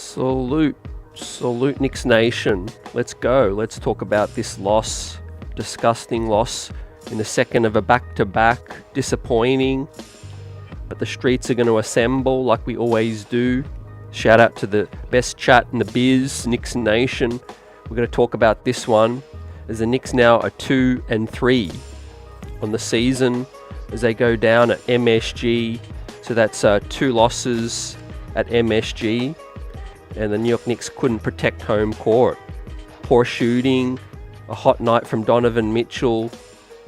Salute Knicks Nation. Let's go. Let's talk about this loss. Disgusting loss in the second of a back-to-back. Disappointing. But the streets are going to assemble like we always do. Shout out to the best chat in the biz, Knicks Nation. We're going to talk about this one as the Knicks now are 2-3 on the season as they go down at MSG. So that's 2 losses at MSG. And the New York Knicks couldn't protect home court. Poor shooting, a hot night from Donovan Mitchell,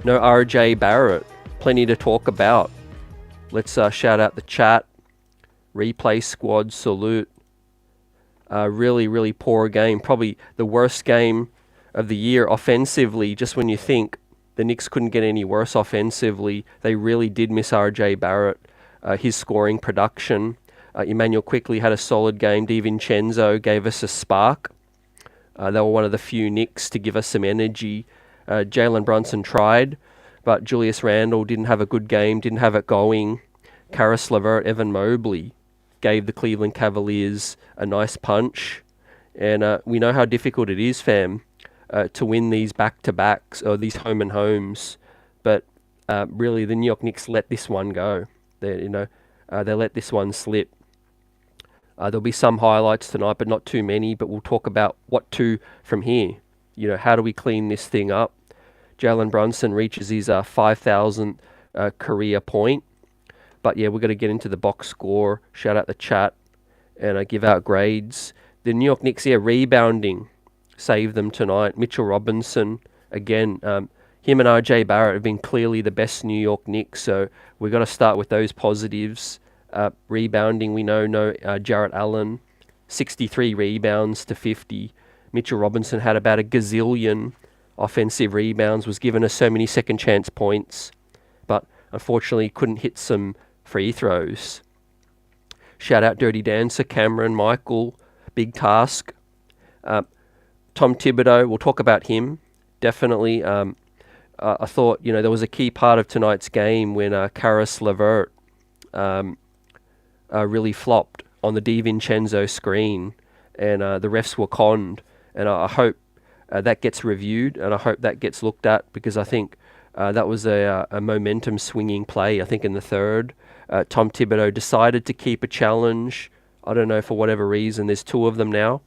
no RJ Barrett, plenty to talk about. Let's shout out the chat. Replay squad, salute. Really poor game. Probably the worst game of the year offensively. Just when you think the Knicks couldn't get any worse offensively, they really did miss RJ Barrett. His scoring production. Emmanuel quickly had a solid game. DiVincenzo gave us a spark. They were one of the few Knicks to give us some energy. Jalen Brunson tried, but Julius Randle didn't have a good game, didn't have it going. Caris LeVert, Evan Mobley gave the Cleveland Cavaliers a nice punch. And we know how difficult it is, fam, to win these back-to-backs or these home and homes. But really, the New York Knicks let this one go. They let this one slip. There'll be some highlights tonight, but not too many. But we'll talk about what to from here. How do we clean this thing up? Jalen Brunson reaches his 5,000th career point. But yeah, we're going to get into the box score. Shout out the chat and give out grades. The New York Knicks, rebounding. Saved them tonight. Mitchell Robinson, again, him and RJ Barrett have been clearly the best New York Knicks. So we've got to start with those positives. Rebounding, we know no Jarrett Allen, 63 rebounds to 50. Mitchell Robinson had about a gazillion offensive rebounds, was given us so many second chance points, but unfortunately couldn't hit some free throws. Shout out Dirty Dancer, Cameron, Michael, big task. Tom Thibodeau, we'll talk about him, definitely. I thought, there was a key part of tonight's game when Caris LeVert really flopped on the DiVincenzo screen, and the refs were conned. And I hope that gets reviewed, and I hope that gets looked at, because I think that was a momentum swinging play. I think in the third, Tom Thibodeau decided to keep a challenge. I don't know, for whatever reason. There's 2 of them now,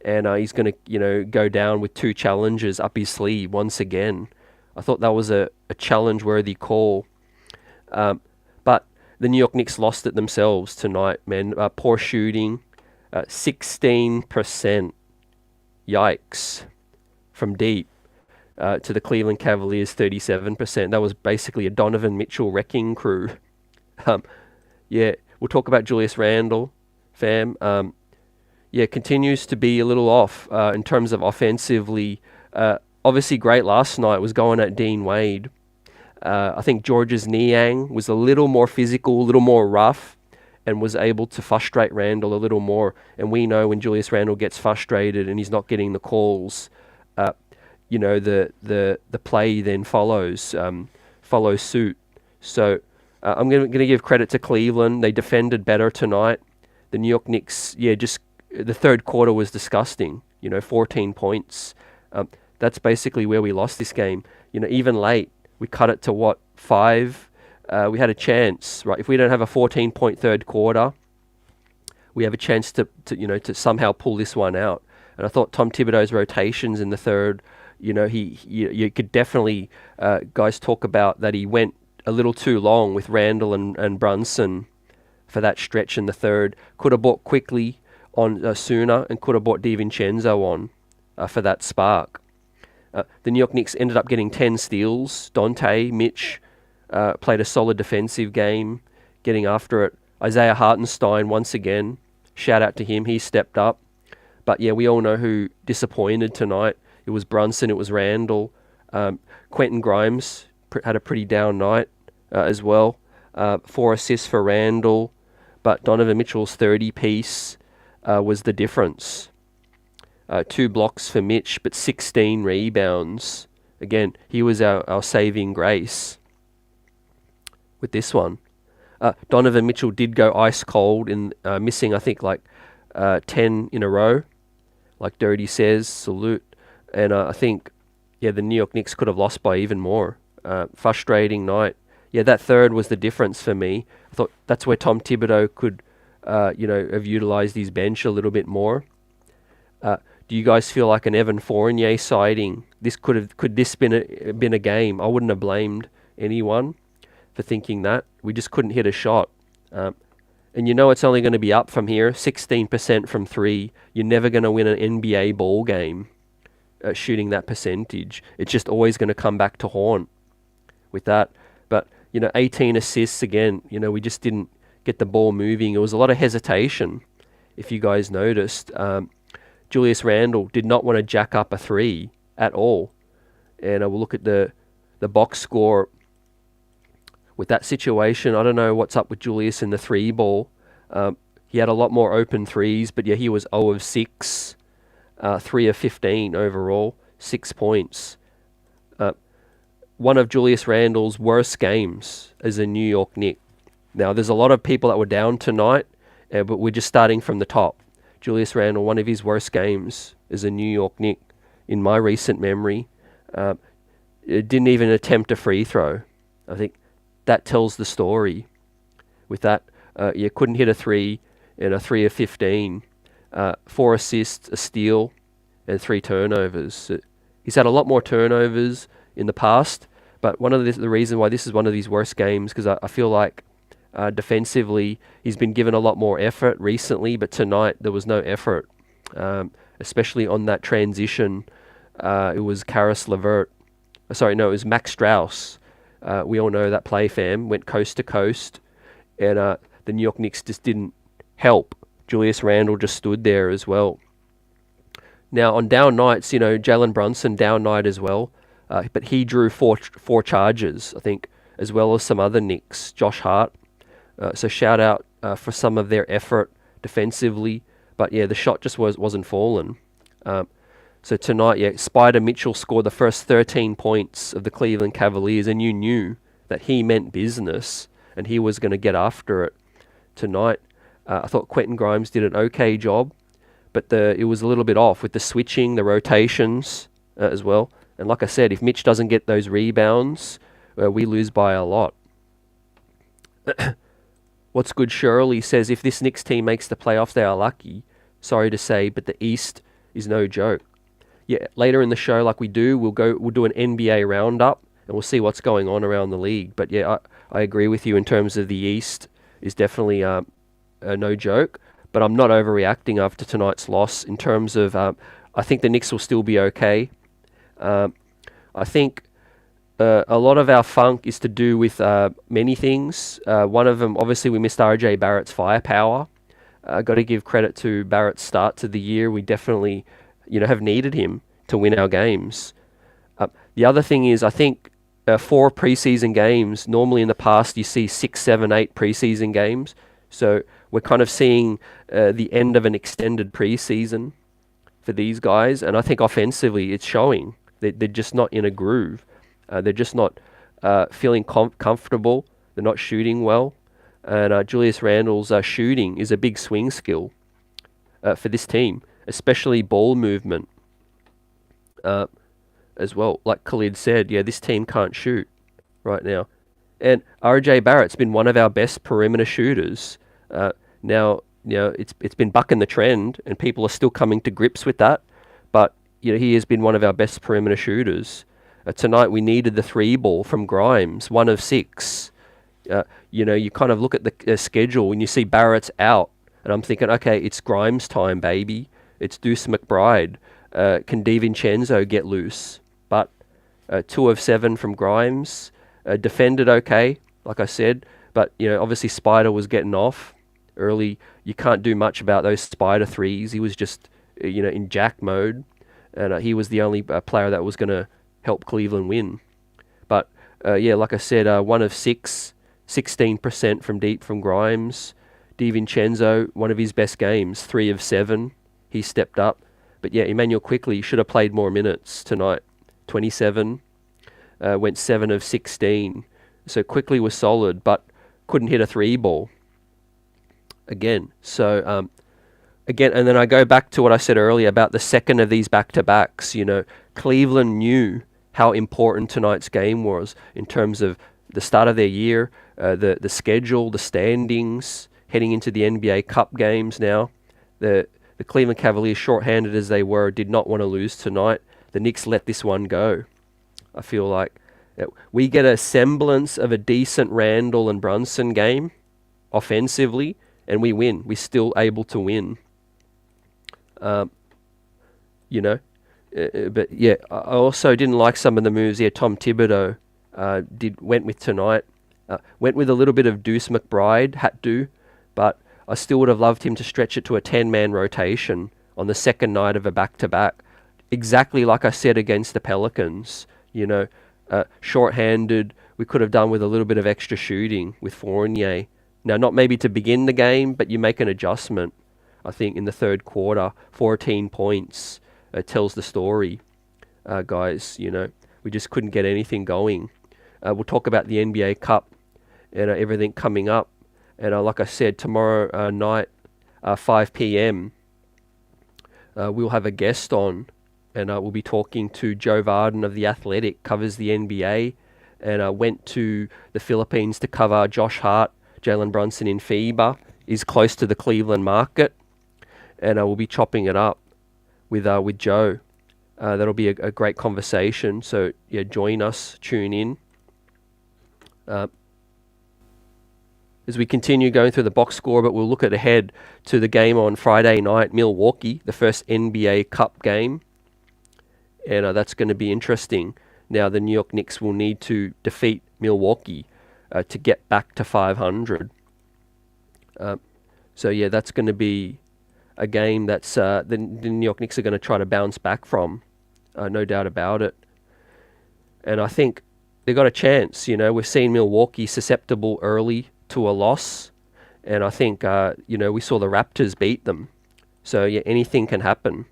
and he's going to go down with 2 challenges up his sleeve once again. I thought that was a challenge-worthy call. But the New York Knicks lost it themselves tonight, man. Poor shooting, 16%. Yikes. From deep. To the Cleveland Cavaliers, 37%. That was basically a Donovan Mitchell wrecking crew. We'll talk about Julius Randle, fam. Continues to be a little off in terms of offensively. Obviously great last night, was going at Dean Wade. I think George's Niang was a little more physical, a little more rough, and was able to frustrate Randle a little more. And we know when Julius Randle gets frustrated and he's not getting the calls, the play then follows suit. So I'm going to give credit to Cleveland. They defended better tonight. The New York Knicks, just the third quarter was disgusting. 14 points. That's basically where we lost this game. Even late, we cut it to 5? We had a chance, right? If we don't have a 14-point third quarter, we have a chance to somehow pull this one out. And I thought Tom Thibodeau's rotations in the third, you could definitely, guys talk about that he went a little too long with Randle and Brunson for that stretch in the third. Could have bought quickly on sooner, and could have bought DiVincenzo on for that spark. The New York Knicks ended up getting 10 steals. Dante, Mitch played a solid defensive game, getting after it. Isaiah Hartenstein, once again, shout out to him. He stepped up. But we all know who disappointed tonight. It was Brunson, it was Randle. Quentin Grimes had a pretty down night as well. 4 assists for Randle, but Donovan Mitchell's 30-piece was the difference. 2 blocks for Mitch, but 16 rebounds. Again, he was our saving grace with this one. Donovan Mitchell did go ice cold in missing, I think, 10 in a row, like Dirty says, salute. And I think, yeah, the New York Knicks could have lost by even more. Frustrating night. Yeah, that third was the difference for me. I thought that's where Tom Thibodeau could, have utilised his bench a little bit more. Do you guys feel like an Evan Fournier sighting? Could this been a game? I wouldn't have blamed anyone for thinking that. We just couldn't hit a shot. And it's only going to be up from here. 16% from three. You're never going to win an NBA ball game shooting that percentage. It's just always going to come back to haunt with that. But 18 assists again. We just didn't get the ball moving. It was a lot of hesitation, if you guys noticed. Julius Randle did not want to jack up a three at all. And we'll look at the box score with that situation. I don't know what's up with Julius in the three ball. He had a lot more open threes, but yeah, he was 0 of 6, 3 of 15 overall, 6 points. One of Julius Randle's worst games as a New York Knick. Now, there's a lot of people that were down tonight, but we're just starting from the top. Julius Randle, one of his worst games as a New York Knick in my recent memory. Didn't even attempt a free throw. I think that tells the story. With that, you couldn't hit a three and a 3 of 15. 4 assists, a steal, and 3 turnovers. He's had a lot more turnovers in the past, but one of the reason why this is one of these worst games, because I feel like defensively he's been given a lot more effort recently, but tonight there was no effort, especially on that transition. It was Karis LeVert. It was Max Strauss. We all know that play, fam. Went coast to coast, and the New York Knicks just didn't help. Julius Randle just stood there as well. Now, on down nights, Jalen Brunson down night as well, but he drew four charges, I think, as well as some other Knicks. Josh Hart. So shout out for some of their effort defensively, but yeah, the shot just wasn't falling. So tonight, Spider Mitchell scored the first 13 points of the Cleveland Cavaliers, and you knew that he meant business and he was going to get after it tonight. I thought Quentin Grimes did an okay job, but it was a little bit off with the switching, the rotations as well. And like I said, if Mitch doesn't get those rebounds, we lose by a lot. What's good, Shirley says, if this Knicks team makes the playoffs, they are lucky. Sorry to say, but the East is no joke. Yeah, later in the show, like we do, we'll do an NBA roundup and we'll see what's going on around the league. But yeah, I agree with you in terms of the East is definitely no joke. But I'm not overreacting after tonight's loss in terms of I think the Knicks will still be okay. I think a lot of our funk is to do with many things. One of them, obviously, we missed RJ Barrett's firepower. Got to give credit to Barrett's start to the year. We definitely, have needed him to win our games. The other thing is, I think 4 preseason games. Normally in the past, you see 6, 7, 8 preseason games. So we're kind of seeing the end of an extended preseason for these guys, and I think offensively it's showing. They're just not in a groove. They're just not feeling comfortable. They're not shooting well. And Julius Randle's shooting is a big swing skill for this team, especially ball movement as well. Like Khalid said, this team can't shoot right now. And RJ Barrett's been one of our best perimeter shooters. Now, it's been bucking the trend, and people are still coming to grips with that. But he has been one of our best perimeter shooters. Tonight we needed the 3 ball from Grimes, 1 of 6. You kind of look at the schedule and you see Barrett's out, and I'm thinking, okay, it's Grimes time, baby. It's Deuce McBride. Can DiVincenzo get loose? But 2 of 7 from Grimes. Defended okay, like I said, but obviously Spider was getting off early. You can't do much about those Spider threes. He was just in jack mode, and he was the only player that was going to help Cleveland win. But like I said, 1 of 6, 16% from deep from Grimes. DiVincenzo, one of his best games, 3 of 7. He stepped up. But Emmanuel Quickley should have played more minutes tonight. 27. Went 7 of 16. So Quickley was solid, but couldn't hit a 3 ball again. So again, and then I go back to what I said earlier about the second of these back-to-backs. Cleveland knew how important tonight's game was in terms of the start of their year, the schedule, the standings, heading into the NBA Cup games now. The Cleveland Cavaliers, shorthanded as they were, did not want to lose tonight. The Knicks let this one go. I feel like we get a semblance of a decent Randle and Brunson game offensively, and we win. We're still able to win. But yeah, I also didn't like some of the moves here Tom Thibodeau went with tonight. Went with a little bit of Deuce McBride, had to, but I still would have loved him to stretch it to a 10-man rotation on the second night of a back-to-back. Exactly like I said against the Pelicans, short-handed, we could have done with a little bit of extra shooting with Fournier. Now, not maybe to begin the game, but you make an adjustment. I think in the third quarter, 14 points tells the story, guys. We just couldn't get anything going. We'll talk about the NBA Cup and everything coming up. And like I said, tomorrow night, 5 p.m., we'll have a guest on, and we'll be talking to Joe Varden of The Athletic, covers the NBA, and went to the Philippines to cover Josh Hart, Jalen Brunson in FIBA, is close to the Cleveland market, and we'll be chopping it up with Joe. That'll be a great conversation, so yeah, join us, tune in. As we continue going through the box score, but we'll look ahead to the game on Friday night, Milwaukee, the first NBA Cup game. And that's going to be interesting. Now, the New York Knicks will need to defeat Milwaukee to get back to 500. So, yeah, that's going to be a game that's the New York Knicks are going to try to bounce back from, no doubt about it. And I think they've got a chance. We've seen Milwaukee susceptible early to a loss, and I think we saw the Raptors beat them, so yeah, anything can happen.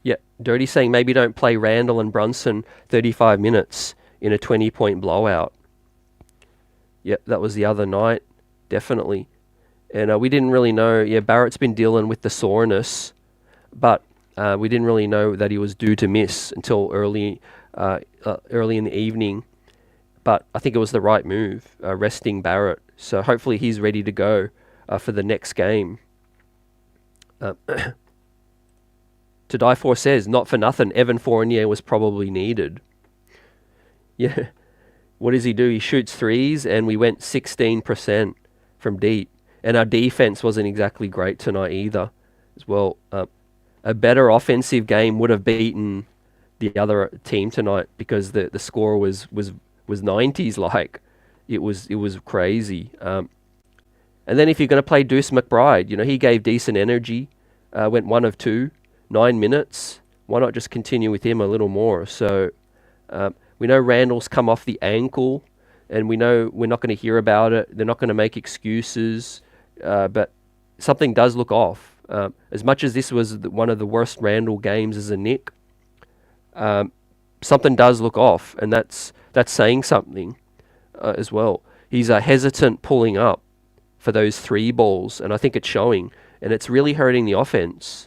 Yeah, Dirty saying maybe don't play Randle and Brunson 35 minutes in a 20-point blowout. Yeah, that was the other night, definitely. And we didn't really know. Yeah, Barrett's been dealing with the soreness, but we didn't really know that he was due to miss until early in the evening. But I think it was the right move, resting Barrett. So hopefully he's ready to go for the next game. To Die For says, not for nothing, Evan Fournier was probably needed. Yeah. What does he do? He shoots threes, and we went 16% from deep. And our defense wasn't exactly great tonight either, as well. A better offensive game would have beaten the other team tonight, because the score was 90s like. It was crazy. And then if you're going to play Deuce McBride, he gave decent energy, went 1 of 2, 9 minutes. Why not just continue with him a little more? So we know Randle's come off the ankle, and we know we're not going to hear about it. They're not going to make excuses, but something does look off. As much as this was one of the worst Randle games as a Knick, something does look off, and that's saying something as well. He's hesitant pulling up for those 3 balls, and I think it's showing, and it's really hurting the offense.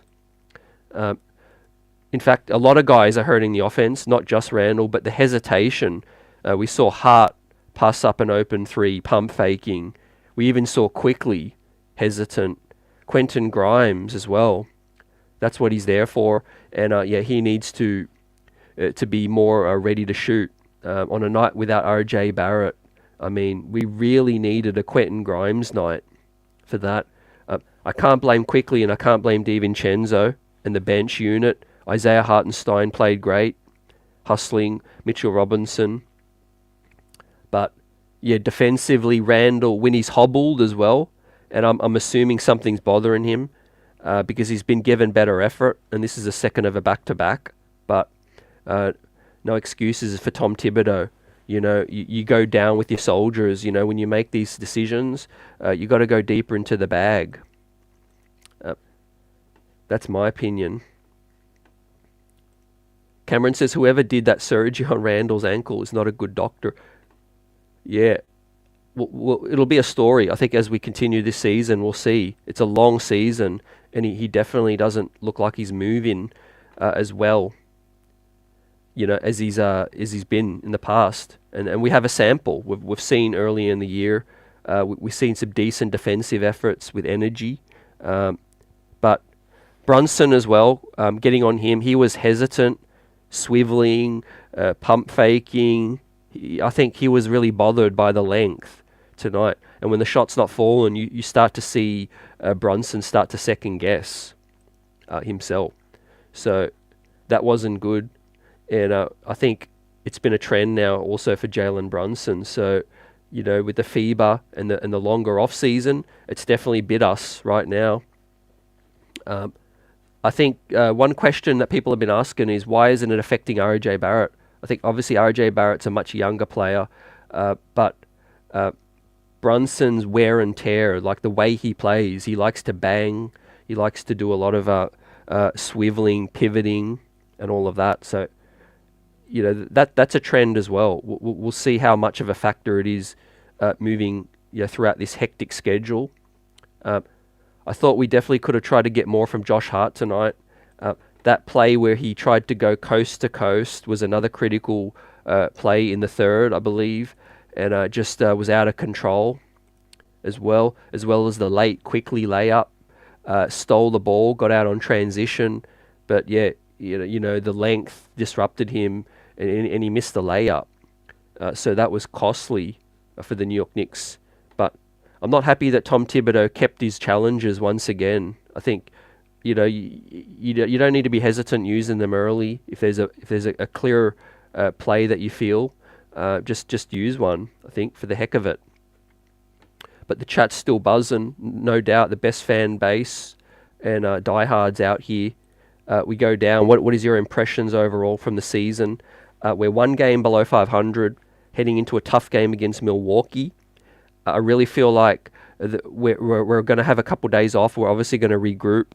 In fact, a lot of guys are hurting the offense, not just Randle, but the hesitation. We saw Hart pass up an open 3, pump faking. We even saw Quickly hesitant. Quentin Grimes as well. That's what he's there for, and he needs to be more ready to shoot. On a night without RJ Barrett, I mean, we really needed a Quentin Grimes night for that. I can't blame Quickly, and I can't blame DiVincenzo and the bench unit. Isaiah Hartenstein played great, hustling Mitchell Robinson. But yeah, defensively, Randle, when he's hobbled as well, and I'm assuming something's bothering him because he's been given better effort, and this is the second of a back-to-back. But no excuses for Tom Thibodeau. You go down with your soldiers. When you make these decisions, you got to go deeper into the bag. That's my opinion. Cameron says, whoever did that surgery on Randle's ankle is not a good doctor. Yeah. it'll be a story. I think as we continue this season, we'll see. It's a long season, and he definitely doesn't look like he's moving as well, as he's been in the past. And we have a sample. We've seen early in the year. We've seen some decent defensive efforts with energy, but Brunson as well. Getting on him, he was hesitant, swiveling, pump faking. I think he was really bothered by the length tonight. And when the shot's not falling, you start to see Brunson start to second guess himself. So that wasn't good. And I think it's been a trend now also for Jalen Brunson. So, with the FIBA and the longer off season, it's definitely bit us right now. I think one question that people have been asking is, why isn't it affecting RJ Barrett? I think obviously RJ Barrett's a much younger player, but Brunson's wear and tear, like the way he plays, he likes to bang, he likes to do a lot of swiveling, pivoting, and all of that. So, that's a trend as well. We'll see how much of a factor it is moving throughout this hectic schedule. I thought we definitely could have tried to get more from Josh Hart tonight. That play where he tried to go coast to coast was another critical play in the third, I believe, and just was out of control as well as the quickly layup. Stole the ball, got out on transition, but the length disrupted him, and he missed the layup. So that was costly for the New York Knicks. But I'm not happy that Tom Thibodeau kept his challenges once again. I think you don't need to be hesitant using them early. If there's a clear play that you feel, just use one, I think, for the heck of it. But the chat's still buzzing, no doubt. The best fan base and diehards out here. We go down. What is your impressions overall from the season? We're one game below 500, heading into a tough game against Milwaukee. I really feel like we're going to have a couple days off. We're obviously going to regroup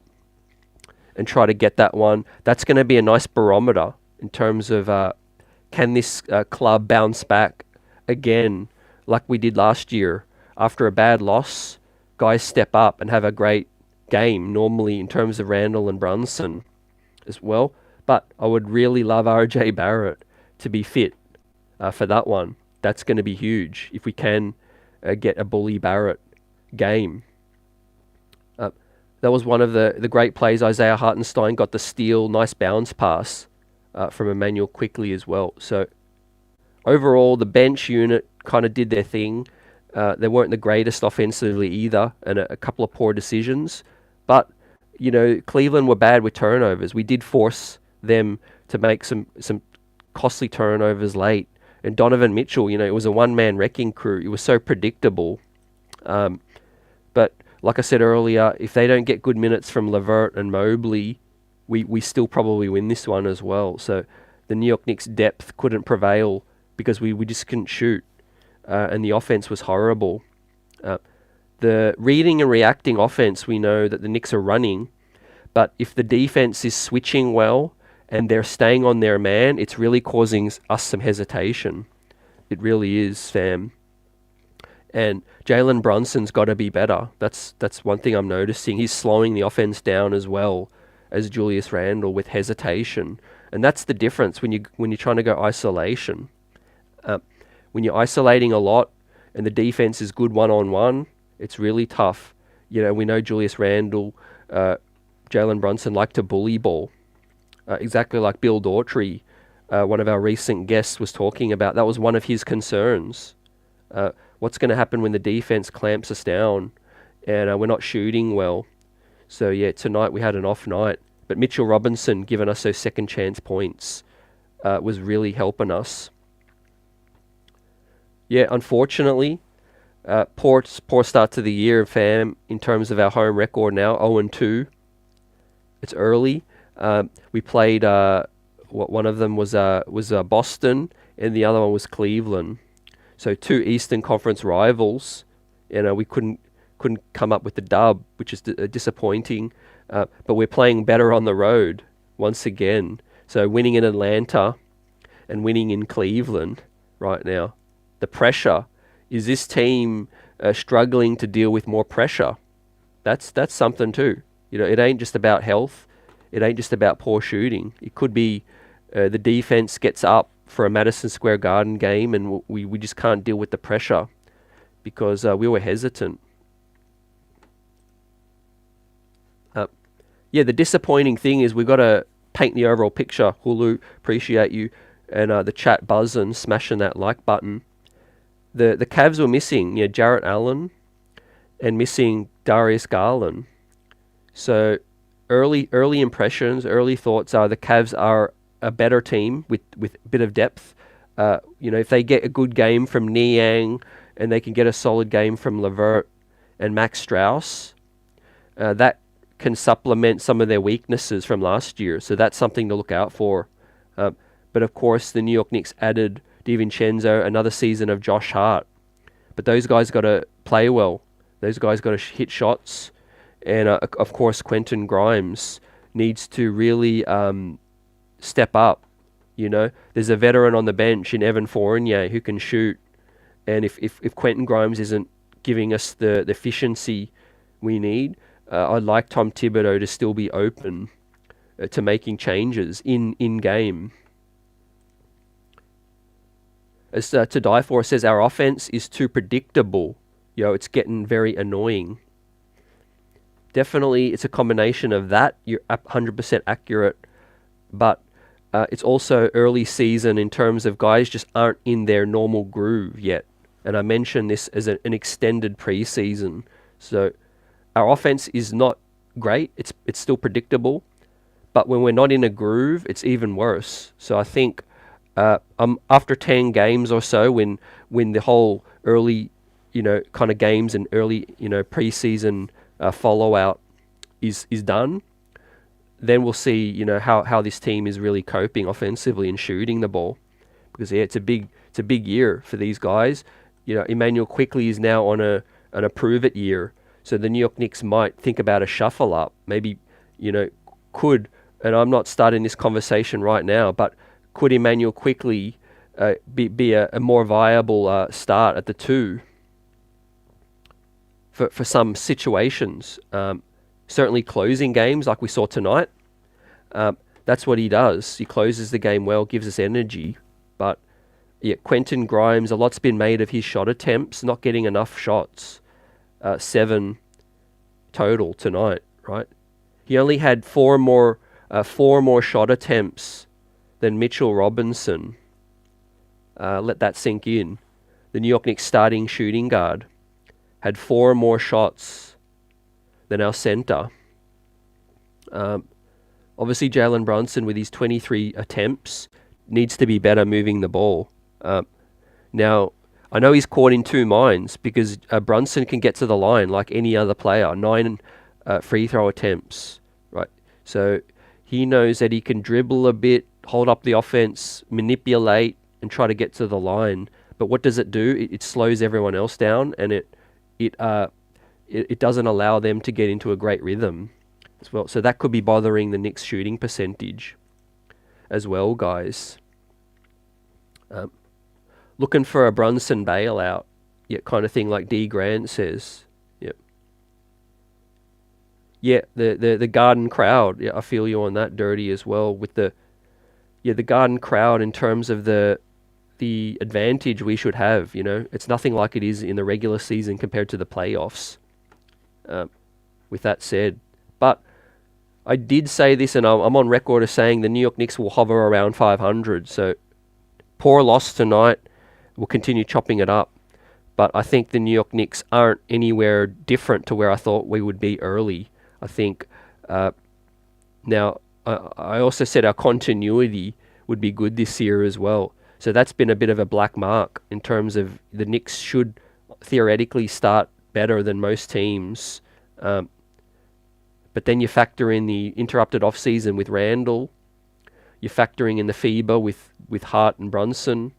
and try to get that one. That's going to be a nice barometer in terms of can this club bounce back again like we did last year. After a bad loss, guys step up and have a great game normally in terms of Randle and Brunson as well. But I would really love RJ Barrett to be fit for that one. That's going to be huge if we can get a bully Barrett game. That was one of the great plays. Isaiah Hartenstein got the steal, nice bounce pass from Emmanuel quickly as well. So overall, the bench unit kind of did their thing. They weren't the greatest offensively either, and a couple of poor decisions. But, Cleveland were bad with turnovers. We did force them to make some costly turnovers late. And Donovan Mitchell, it was a one-man wrecking crew. It was so predictable. But like I said earlier, if they don't get good minutes from LeVert and Mobley, we still probably win this one as well. So the New York Knicks' depth couldn't prevail because we just couldn't shoot. And the offense was horrible. The reading and reacting offense, we know that the Knicks are running. But if the defense is switching well and they're staying on their man, it's really causing us some hesitation. It really is, fam. And Jalen Brunson's got to be better. That's one thing I'm noticing. He's slowing the offense down as well as Julius Randle with hesitation. And that's the difference when you're trying to go isolation. When you're isolating a lot and the defense is good one-on-one, it's really tough. We know Julius Randle, Jalen Brunson like to bully ball. Exactly like Bill Daughtry, one of our recent guests, was talking about. That was one of his concerns. What's going to happen when the defense clamps us down and we're not shooting well? So, tonight we had an off night. But Mitchell Robinson giving us those second chance points was really helping us. Unfortunately, poor start to the year, fam, in terms of our home record now, 0-2. It's early. We played, one of them was Boston, and the other one was Cleveland. So 2 Eastern Conference rivals, we couldn't come up with the dub, which is disappointing. But we're playing better on the road once again. So winning in Atlanta and winning in Cleveland right now. The pressure Is this team struggling to deal with more pressure? That's something too. It ain't just about health. It ain't just about poor shooting. It could be the defense gets up for a Madison Square Garden game and we just can't deal with the pressure because we were hesitant. The disappointing thing is we've got to paint the overall picture. Hulu, appreciate you. And the chat buzzing, smashing that like button. The Cavs were missing Jarrett Allen and missing Darius Garland. So early impressions, early thoughts are the Cavs are a better team with a bit of depth. If they get a good game from Niang and they can get a solid game from Levert and Max Strus, that can supplement some of their weaknesses from last year. So that's something to look out for. But of course, the New York Knicks added DiVincenzo, another season of Josh Hart. But those guys got to play well. Those guys got to hit shots. And of course, Quentin Grimes needs to really step up. There's a veteran on the bench in Evan Fournier who can shoot. And if Quentin Grimes isn't giving us the efficiency we need, I'd like Tom Thibodeau to still be open to making changes in game. As To Die For says, our offense is too predictable. It's getting very annoying. Definitely, it's a combination of that. You're 100% accurate. But it's also early season in terms of guys just aren't in their normal groove yet. And I mentioned this as an extended preseason. So our offense is not great. It's still predictable. But when we're not in a groove, it's even worse. So I think after 10 games or so, when the whole early, kind of games and early, preseason follow-out is done, then we'll see, how this team is really coping offensively and shooting the ball. Because it's a big year for these guys. Emmanuel Quickley is now on a prove-it year. So the New York Knicks might think about a shuffle up. Maybe, could, and I'm not starting this conversation right now, but could Emmanuel Quickley be a more viable start at the 2 for some situations? Certainly closing games like we saw tonight. That's what he does. He closes the game well, gives us energy. But Quentin Grimes, a lot's been made of his shot attempts, not getting enough shots. 7 total tonight, right? He only had 4 more shot attempts than Mitchell Robinson. Let that sink in. The New York Knicks starting shooting guard had 4 more shots than our center. Obviously, Jalen Brunson, with his 23 attempts, needs to be better moving the ball. Now, I know he's caught in 2 minds because Brunson can get to the line like any other player. 9 free throw attempts, right? So he knows that he can dribble a bit, hold up the offense, manipulate, and try to get to the line. But what does it do? It slows everyone else down, and it doesn't allow them to get into a great rhythm as well. So that could be bothering the Knicks' shooting percentage as well, guys. Looking for a Brunson bailout, kind of thing like D. Grant says. The Garden crowd. I feel you on that, Dirty, as well. With the Garden crowd in terms of the advantage we should have. It's nothing like it is in the regular season compared to the playoffs. With that said, but I did say this, and I'm on record as saying the New York Knicks will hover around 500. So poor loss tonight. We'll continue chopping it up. But I think the New York Knicks aren't anywhere different to where I thought we would be early. I think now I also said our continuity would be good this year as well. So that's been a bit of a black mark in terms of the Knicks should theoretically start better than most teams. But then you factor in the interrupted offseason with Randle. You're factoring in the FIBA with Hart and Brunson.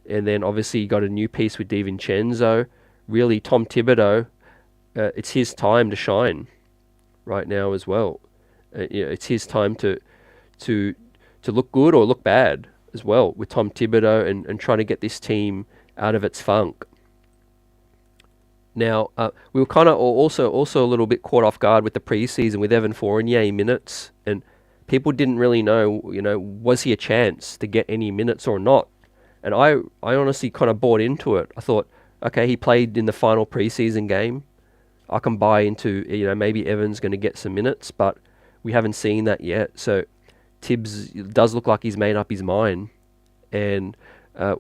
And then obviously you got a new piece with DiVincenzo. Really, Tom Thibodeau, it's his time to shine right now as well. It's his time to look good or look bad as well with Tom Thibodeau and trying to get this team out of its funk. Now, we were kind of also a little bit caught off guard with the preseason with Evan Fournier minutes, and people didn't really know, was he a chance to get any minutes or not? And I honestly kind of bought into it. I thought, okay, he played in the final preseason game. I can buy into, maybe Evan's going to get some minutes, but we haven't seen that yet. So Tibbs does look like he's made up his mind, and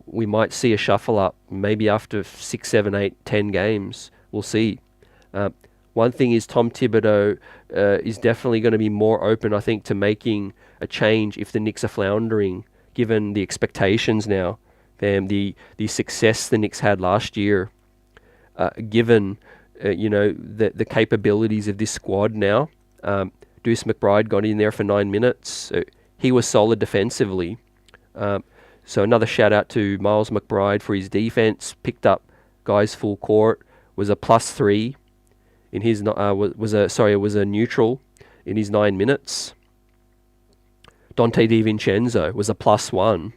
we might see a shuffle up maybe after 6, 7, 8, 10 games. We'll see. One thing is Tom Thibodeau is definitely going to be more open, I think, to making a change if the Knicks are floundering, given the expectations now, the success the Knicks had last year, given the capabilities of this squad now. Deuce McBride got in there for 9 minutes. He was solid defensively. So another shout out to Miles McBride for his defense. Picked up guys full court. Was a +3 in his was a neutral in his 9 minutes. Dante DiVincenzo was a +1.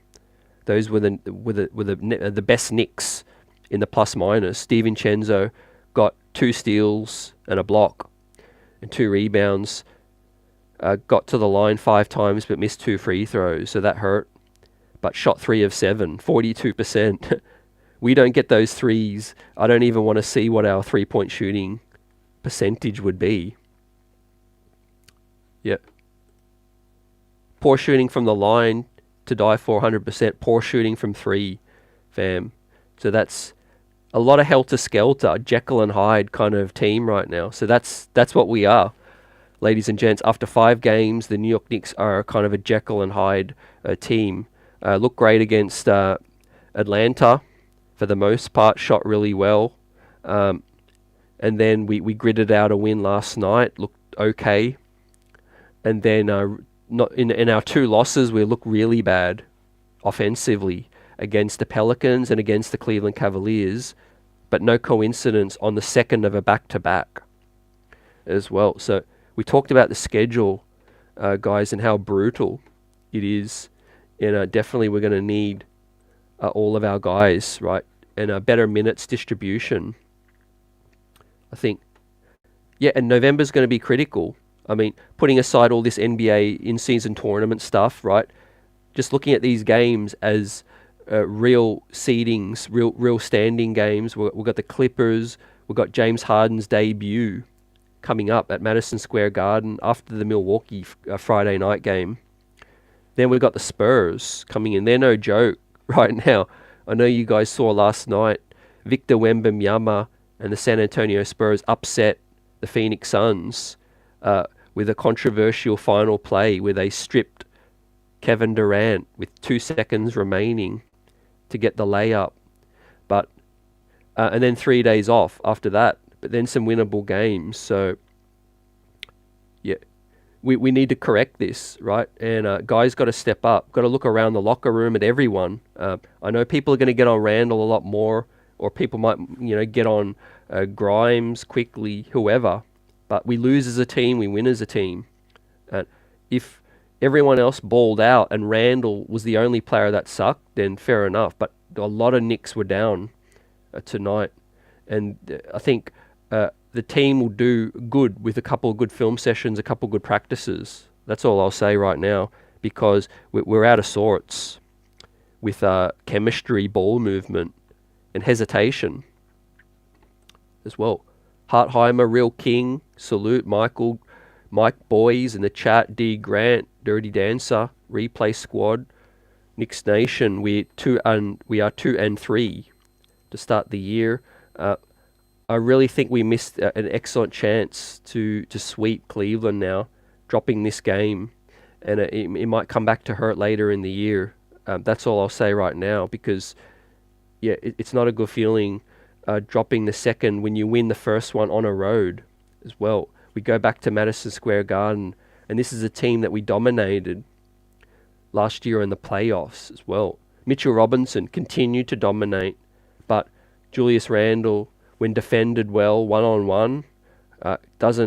Those were the best Knicks in the plus minus. DiVincenzo got 2 steals and a block and 2 rebounds. Got to the line 5 times but missed 2 free throws, so that hurt. But shot 3 of 7, 42%. We don't get those threes. I don't even want to see what our 3-point shooting percentage would be. Yeah. Poor shooting from the line to die for 100%. Poor shooting from 3, fam. So that's a lot of helter-skelter, Jekyll and Hyde kind of team right now. So that's what we are, ladies and gents. After 5 games, the New York Knicks are kind of a Jekyll and Hyde team. Looked great against Atlanta for the most part, shot really well. And then we gritted out a win last night, looked okay. And then not in our 2 losses, we looked really bad offensively against the Pelicans and against the Cleveland Cavaliers, but no coincidence on the second of a back-to-back as well. So we talked about the schedule, guys, and how brutal it is. And definitely we're going to need all of our guys, right? And a better minutes distribution, I think. Yeah, and November's going to be critical. I mean, putting aside all this NBA in-season tournament stuff, right? Just looking at these games as real seedings, real standing games. We've got the Clippers. We've got James Harden's debut coming up at Madison Square Garden after the Milwaukee Friday night game. Then we've got the Spurs coming in. They're no joke right now. I know you guys saw last night Victor Wembanyama and the San Antonio Spurs upset the Phoenix Suns with a controversial final play where they stripped Kevin Durant with 2 seconds remaining to get the layup. But and then 3 days off after that. But then some winnable games. So yeah, we need to correct this, right? And guys got to step up. Got to look around the locker room at everyone. I know people are going to get on Randle a lot more, or people might get on Grimes quickly, whoever. But we lose as a team, we win as a team. If everyone else balled out and Randle was the only player that sucked, then fair enough. But a lot of Knicks were down tonight. And I think the team will do good with a couple of good film sessions, a couple of good practices. That's all I'll say right now, because we're out of sorts with chemistry, ball movement, and hesitation as well. Hartheimer, real king. Salute Mike Boys in the chat. D Grant, Dirty Dancer, Replay Squad, Knicks Nation. We are 2-3 to start the year. I really think we missed an excellent chance to sweep Cleveland now, dropping this game, and it might come back to hurt later in the year. That's all I'll say right now, because yeah, it's not a good feeling dropping the second when you win the first one on a road as well. We go back to Madison Square Garden, and this is a team that we dominated last year in the playoffs as well. Mitchell Robinson continued to dominate, but Julius Randle, when defended well one-on-one, does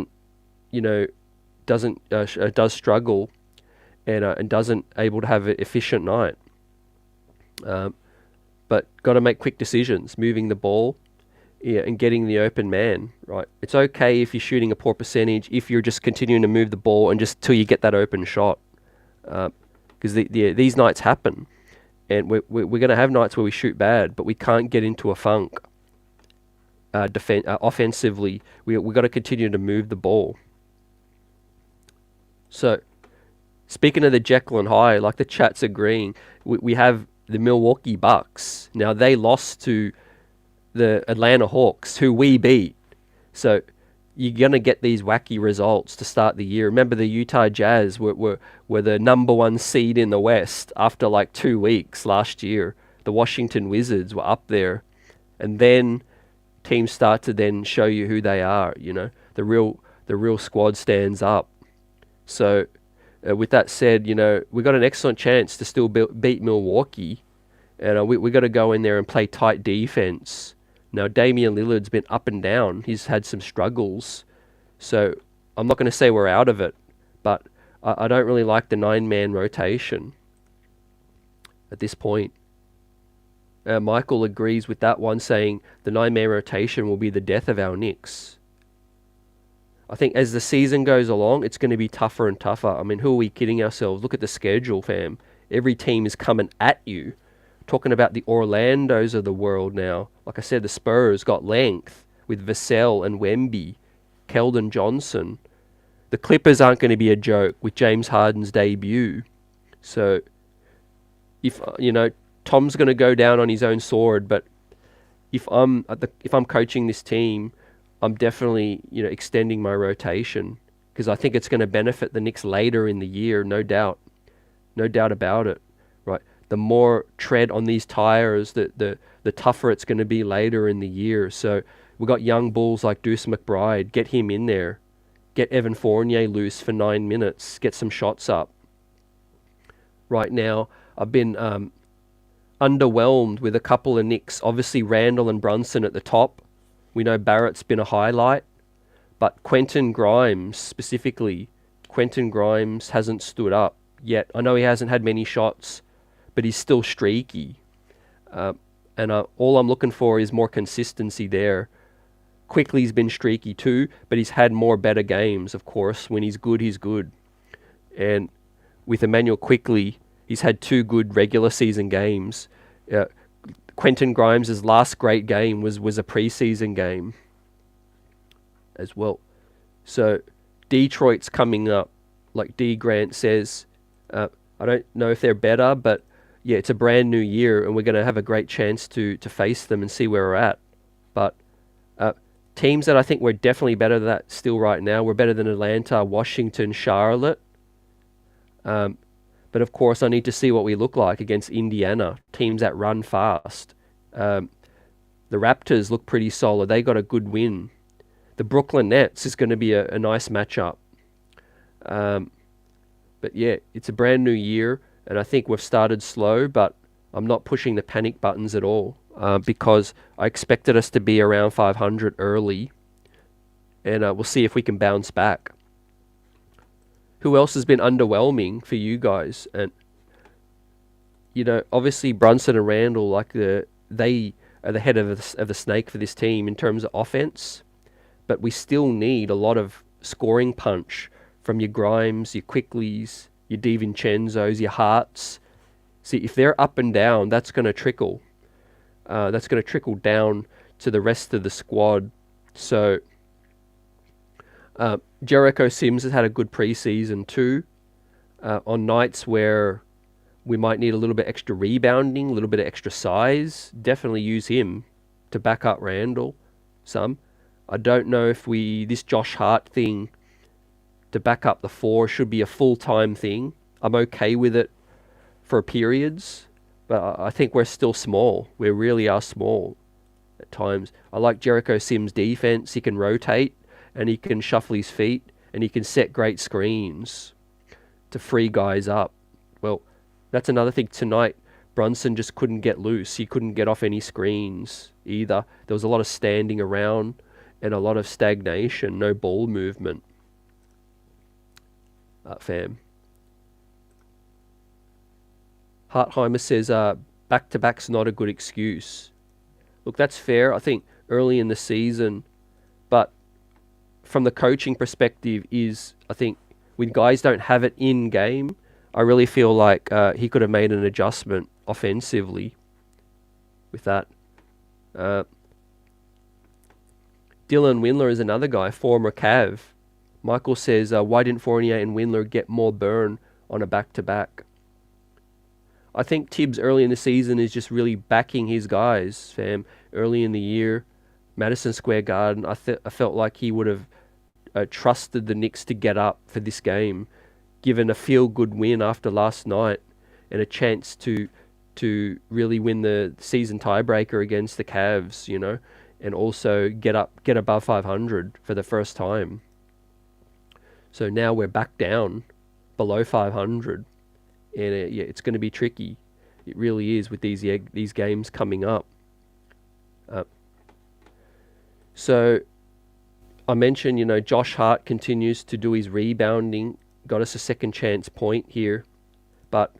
struggle and doesn't able to have an efficient night. But got to make quick decisions, moving the ball Yeah, and getting the open man, right? It's okay if you're shooting a poor percentage, if you're just continuing to move the ball and just till you get that open shot. Because these nights happen. And we're going to have nights where we shoot bad, but we can't get into a funk offensively. We've got to continue to move the ball. So, speaking of the Jekyll and Hyde, like the chat's agreeing, we have the Milwaukee Bucks. Now, they lost to the Atlanta Hawks, who we beat. So, you're going to get these wacky results to start the year. Remember, the Utah Jazz were the number one seed in the West after like 2 weeks last year. The Washington Wizards were up there. And then teams start to then show you who they are, you know. The real squad stands up. So, with that said, you know, we got an excellent chance to still beat Milwaukee. And we got to go in there and play tight defense. Now, Damian Lillard's been up and down. He's had some struggles. So, I'm not going to say we're out of it. But I don't really like the 9-man rotation at this point. Michael agrees with that one, saying the 9-man rotation will be the death of our Knicks. I think as the season goes along, it's going to be tougher and tougher. I mean, who are we kidding ourselves? Look at the schedule, fam. Every team is coming at you. Talking about the Orlandos of the world now. Like I said, the Spurs got length with Vassell and Wemby, Keldon Johnson. The Clippers aren't going to be a joke with James Harden's debut. So, if you know, Tom's going to go down on his own sword. But if I'm coaching this team, I'm definitely, you know, extending my rotation because I think it's going to benefit the Knicks later in the year, no doubt about it, right? The more tread on these tires, the tougher it's going to be later in the year. So we've got young bulls like Deuce McBride. Get him in there. Get Evan Fournier loose for 9 minutes. Get some shots up. Right now, I've been underwhelmed with a couple of Knicks. Obviously, Randle and Brunson at the top. We know Barrett's been a highlight, but Quentin Grimes specifically, Quentin Grimes hasn't stood up yet. I know he hasn't had many shots, but he's still streaky. And all I'm looking for is more consistency there. Quickly's been streaky too, but he's had more better games, of course. When he's good, he's good. And with Emmanuel Quickly, he's had 2 good regular season games. Quentin Grimes' last great game was a preseason game as well. So Detroit's coming up, like D. Grant says. I don't know if they're better, but yeah, it's a brand new year, and we're going to have a great chance to face them and see where we're at. But teams that I think we're definitely better than that still right now, we're better than Atlanta, Washington, Charlotte. But of course, I need to see what we look like against Indiana, teams that run fast. The Raptors look pretty solid. They got a good win. The Brooklyn Nets is going to be a nice matchup. But yeah, it's a brand new year, and I think we've started slow, but I'm not pushing the panic buttons at all because I expected us to be around 500 early, and we'll see if we can bounce back. Who else has been underwhelming for you guys? And you know, obviously Brunson and Randle, like they are the head of the snake for this team in terms of offense, but we still need a lot of scoring punch from your Grimes, your Quickleys, your DiVincenzos, your Harts. See, if they're up and down, that's going to trickle. That's going to trickle down to the rest of the squad. So Jericho Sims has had a good preseason too. On nights where we might need a little bit extra rebounding, a little bit of extra size, definitely use him to back up Randle some. I don't know if this Josh Hart thing to back up the 4 should be a full-time thing. I'm okay with it for periods, but I think we're still small. We really are small at times. I like Jericho Sims' defense. He can rotate, and he can shuffle his feet, and he can set great screens to free guys up. Well, that's another thing. Tonight, Brunson just couldn't get loose. He couldn't get off any screens either. There was a lot of standing around and a lot of stagnation, no ball movement. Fam. Hartheimer says, back-to-back's not a good excuse. Look, that's fair. I think early in the season. But from the coaching perspective is, I think, when guys don't have it in game, I really feel like he could have made an adjustment offensively with that. Dylan Windler is another guy, former Cav. Michael says, why didn't Fournier and Windler get more burn on a back-to-back? I think Tibbs early in the season is just really backing his guys, fam. Early in the year, Madison Square Garden, I felt like he would have trusted the Knicks to get up for this game, given a feel-good win after last night and a chance to really win the season tiebreaker against the Cavs, you know, and also get above 500 for the first time. So now we're back down below 500, and it's going to be tricky. It really is with these games coming up. So I mentioned, you know, Josh Hart continues to do his rebounding, got us a second chance point here, but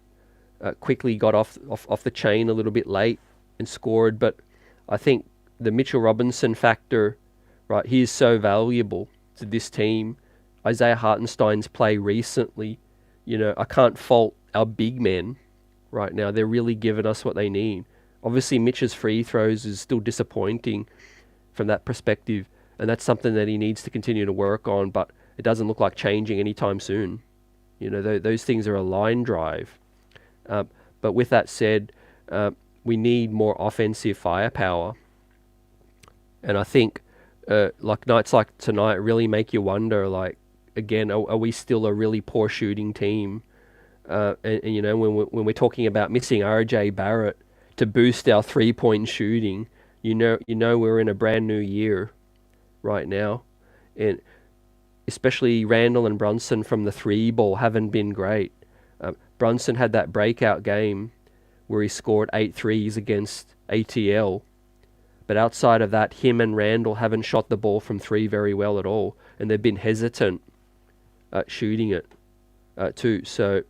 quickly got off the chain a little bit late and scored. But I think the Mitchell Robinson factor, right, he is so valuable to this team. Isaiah Hartenstein's play recently, you know, I can't fault our big men right now. They're really giving us what they need. Obviously, Mitch's free throws is still disappointing from that perspective, and that's something that he needs to continue to work on, but it doesn't look like changing anytime soon. You know, those things are a line drive. But with that said, we need more offensive firepower. And I think like nights like tonight really make you wonder, like, again, are we still a really poor shooting team? And you know, when we're talking about missing RJ Barrett to boost our 3-point shooting, you know we're in a brand new year right now. And especially Randle and Brunson from the 3 ball haven't been great. Brunson had that breakout game where he scored 8 threes against ATL. But outside of that, him and Randle haven't shot the ball from 3 very well at all. And they've been hesitant at shooting it too. So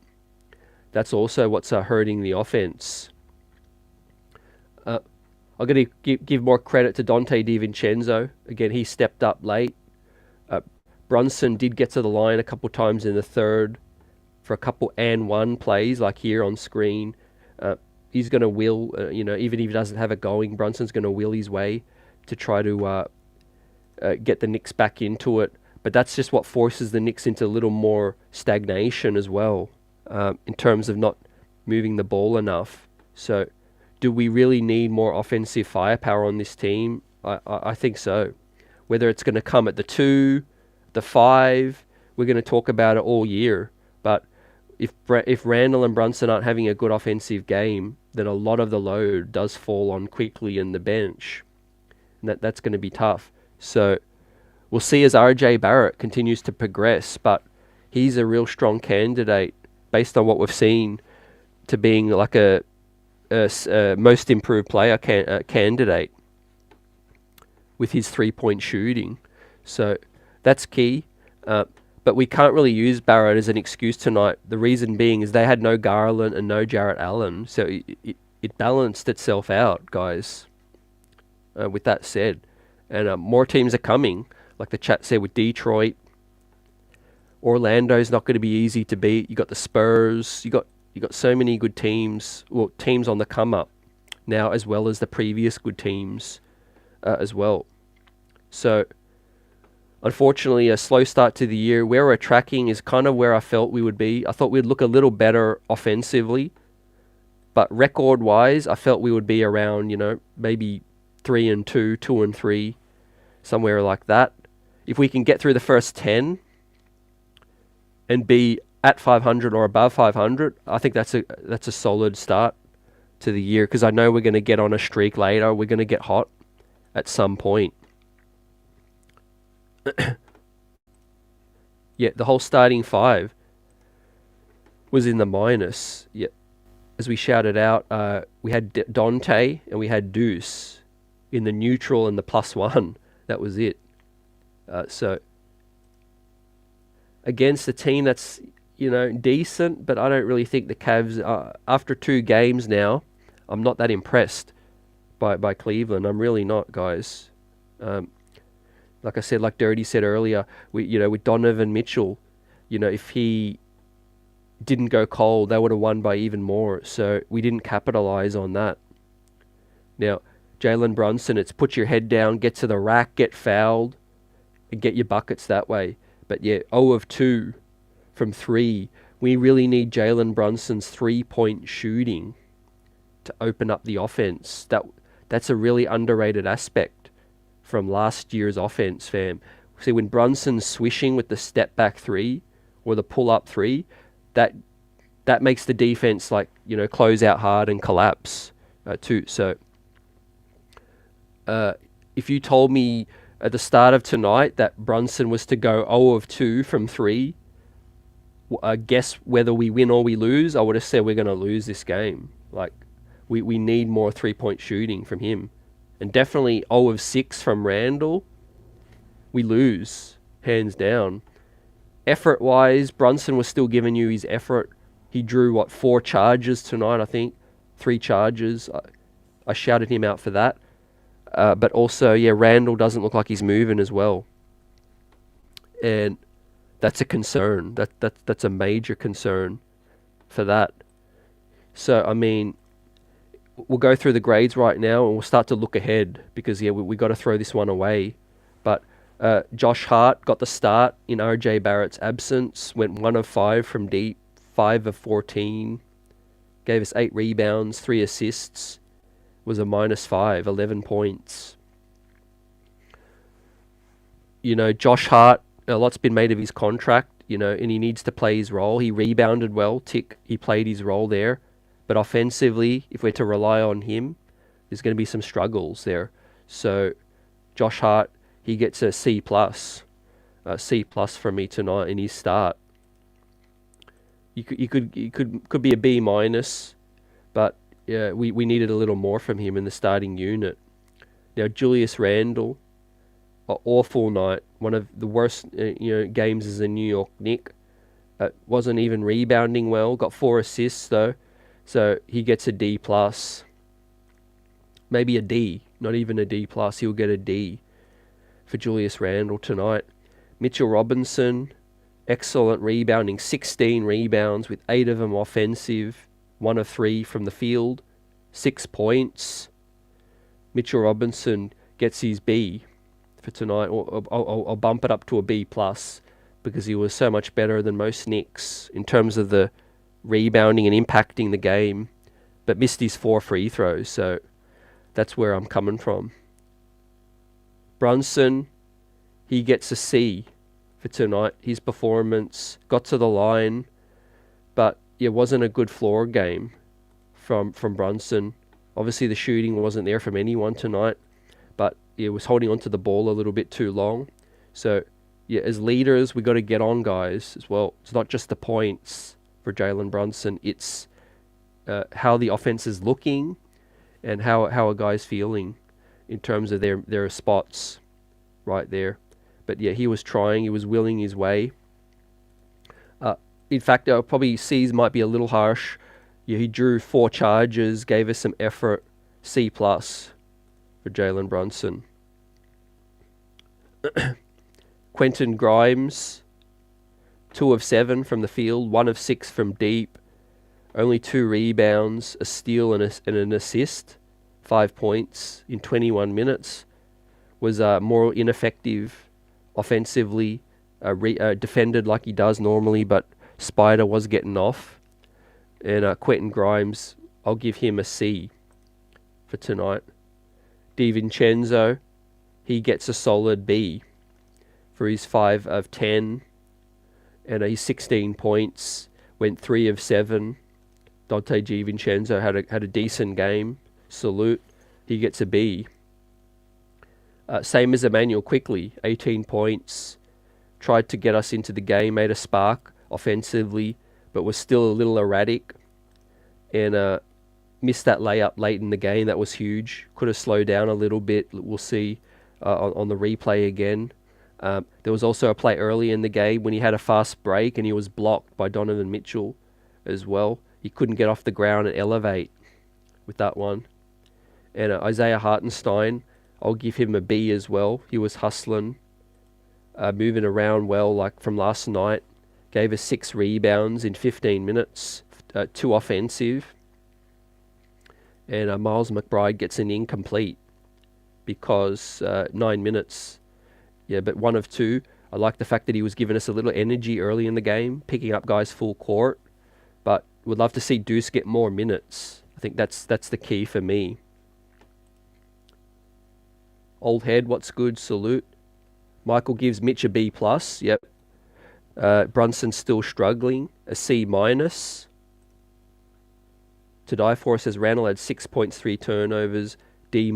that's also what's hurting the offense. I'm going to give more credit to Dante DiVincenzo. Again, he stepped up late. Brunson did get to the line a couple times in the third for a couple and one plays, like here on screen. He's going to will, you know, even if he doesn't have it going, Brunson's going to will his way to try to get the Knicks back into it. But that's just what forces the Knicks into a little more stagnation as well, in terms of not moving the ball enough. So do we really need more offensive firepower on this team? I think so. Whether it's going to come at the 2, the 5, we're going to talk about it all year. But if Randle and Brunson aren't having a good offensive game, then a lot of the load does fall on Quickly and the bench. And that's going to be tough. So we'll see as RJ Barrett continues to progress, but he's a real strong candidate based on what we've seen to being like a most improved player candidate with his 3-point shooting. So that's key. But we can't really use Barrett as an excuse tonight. The reason being is they had no Garland and no Jarrett Allen. So it balanced itself out, guys, with that said. And more teams are coming. Like the chat said with Detroit. Orlando's not going to be easy to beat. You got the Spurs. You got so many good teams. Well, teams on the come up now, as well as the previous good teams as well. So unfortunately, a slow start to the year. Where we're tracking is kind of where I felt we would be. I thought we'd look a little better offensively. But record-wise, I felt we would be around, you know, maybe 3-2, 2-3, somewhere like that. If we can get through the first 10 and be at 500 or above 500, I think that's a solid start to the year, because I know we're going to get on a streak later. We're going to get hot at some point. Yeah, the whole starting 5 was in the minus. Yeah, as we shouted out, we had Dante and we had Deuce in the neutral and the +1. That was it. So against a team that's, you know, decent, but I don't really think the Cavs, after 2 games now, I'm not that impressed by Cleveland. I'm really not, guys. Like I said, like Dirty said earlier, with Donovan Mitchell, if he didn't go cold, they would have won by even more. So we didn't capitalize on that. Now, Jalen Brunson, it's put your head down, get to the rack, get fouled, and get your buckets that way. But yeah, 0 of 2 from 3. We really need Jalen Brunson's 3-point shooting to open up the offense. That's a really underrated aspect from last year's offense, fam. See, when Brunson's swishing with the step back 3 or the pull up 3, that makes the defense close out hard and collapse too. So if you told me at the start of tonight that Brunson was to go 0 of 2 from 3, guess whether we win or we lose, I would have said we're going to lose this game. We need more 3-point shooting from him. And definitely 0 of 6 from Randle, we lose, hands down. Effort-wise, Brunson was still giving you his effort. He drew, 4 charges tonight, I think. 3 charges. I shouted him out for that. But also, Randle doesn't look like he's moving as well. And that's a concern. That's a major concern for that. So, I mean, we'll go through the grades right now and we'll start to look ahead because, we got to throw this one away. But Josh Hart got the start in RJ Barrett's absence, went 1 of 5 from deep, 5 of 14, gave us 8 rebounds, 3 assists, was a -5, 11 points. Josh Hart, a lot's been made of his contract, and he needs to play his role. He rebounded well, he played his role there. But offensively, if we're to rely on him, there's going to be some struggles there. So Josh Hart, he gets a C+. C+ from me tonight in his start. You could be a B-, but we needed a little more from him in the starting unit. Now Julius Randle, an awful night, one of the worst games as a New York Knick. Wasn't even rebounding well. Got 4 assists though, so he gets a D+. Maybe a D, not even a D+. He'll get a D for Julius Randle tonight. Mitchell Robinson, excellent rebounding, 16 rebounds with 8 of them offensive, 1 of 3 from the field, 6 points. Mitchell Robinson gets his B for tonight. I'll bump it up to a B+ because he was so much better than most Knicks in terms of the rebounding and impacting the game, but missed his 4 free throws, so that's where I'm coming from. Brunson, he gets a C for tonight. His performance, got to the line, but it wasn't a good floor game from Brunson. Obviously the shooting wasn't there from anyone tonight, but it was holding onto the ball a little bit too long. So as leaders, we got to get on guys as well. It's not just the points for Jalen Brunson, it's how the offense is looking and how a guy's feeling in terms of their spots right there. But he was trying, he was willing his way. In fact, probably C's might be a little harsh. He drew 4 charges, gave us some effort. C+ for Jalen Brunson. Quentin Grimes, 2 of 7 from the field, 1 of 6 from deep, only 2 rebounds, a steal and an assist, 5 points in 21 minutes. Was more ineffective offensively, defended like he does normally, but Spider was getting off. And Quentin Grimes, I'll give him a C for tonight. DiVincenzo, he gets a solid B for his 5 of 10 and his 16 points, went 3 of 7. Dante DiVincenzo had a decent game. Salute. He gets a B. Same as Emmanuel Quickly, 18 points. Tried to get us into the game, made a spark offensively, but was still a little erratic. And missed that layup late in the game. That was huge. Could have slowed down a little bit. We'll see on the replay again. There was also a play early in the game when he had a fast break and he was blocked by Donovan Mitchell as well. He couldn't get off the ground and elevate with that one. And Isaiah Hartenstein, I'll give him a B as well. He was hustling, moving around well, like from last night. Gave us 6 rebounds in 15 minutes, 2 offensive. And Miles McBride gets an incomplete because 9 minutes. Yeah, but 1 of 2. I like the fact that he was giving us a little energy early in the game, picking up guys full court. But would love to see Deuce get more minutes. I think that's the key for me. Old head, what's good? Salute. Michael gives Mitch a B+. Yep. Brunson's still struggling. A C-. To die for says Randle had 6.3 turnovers. D-.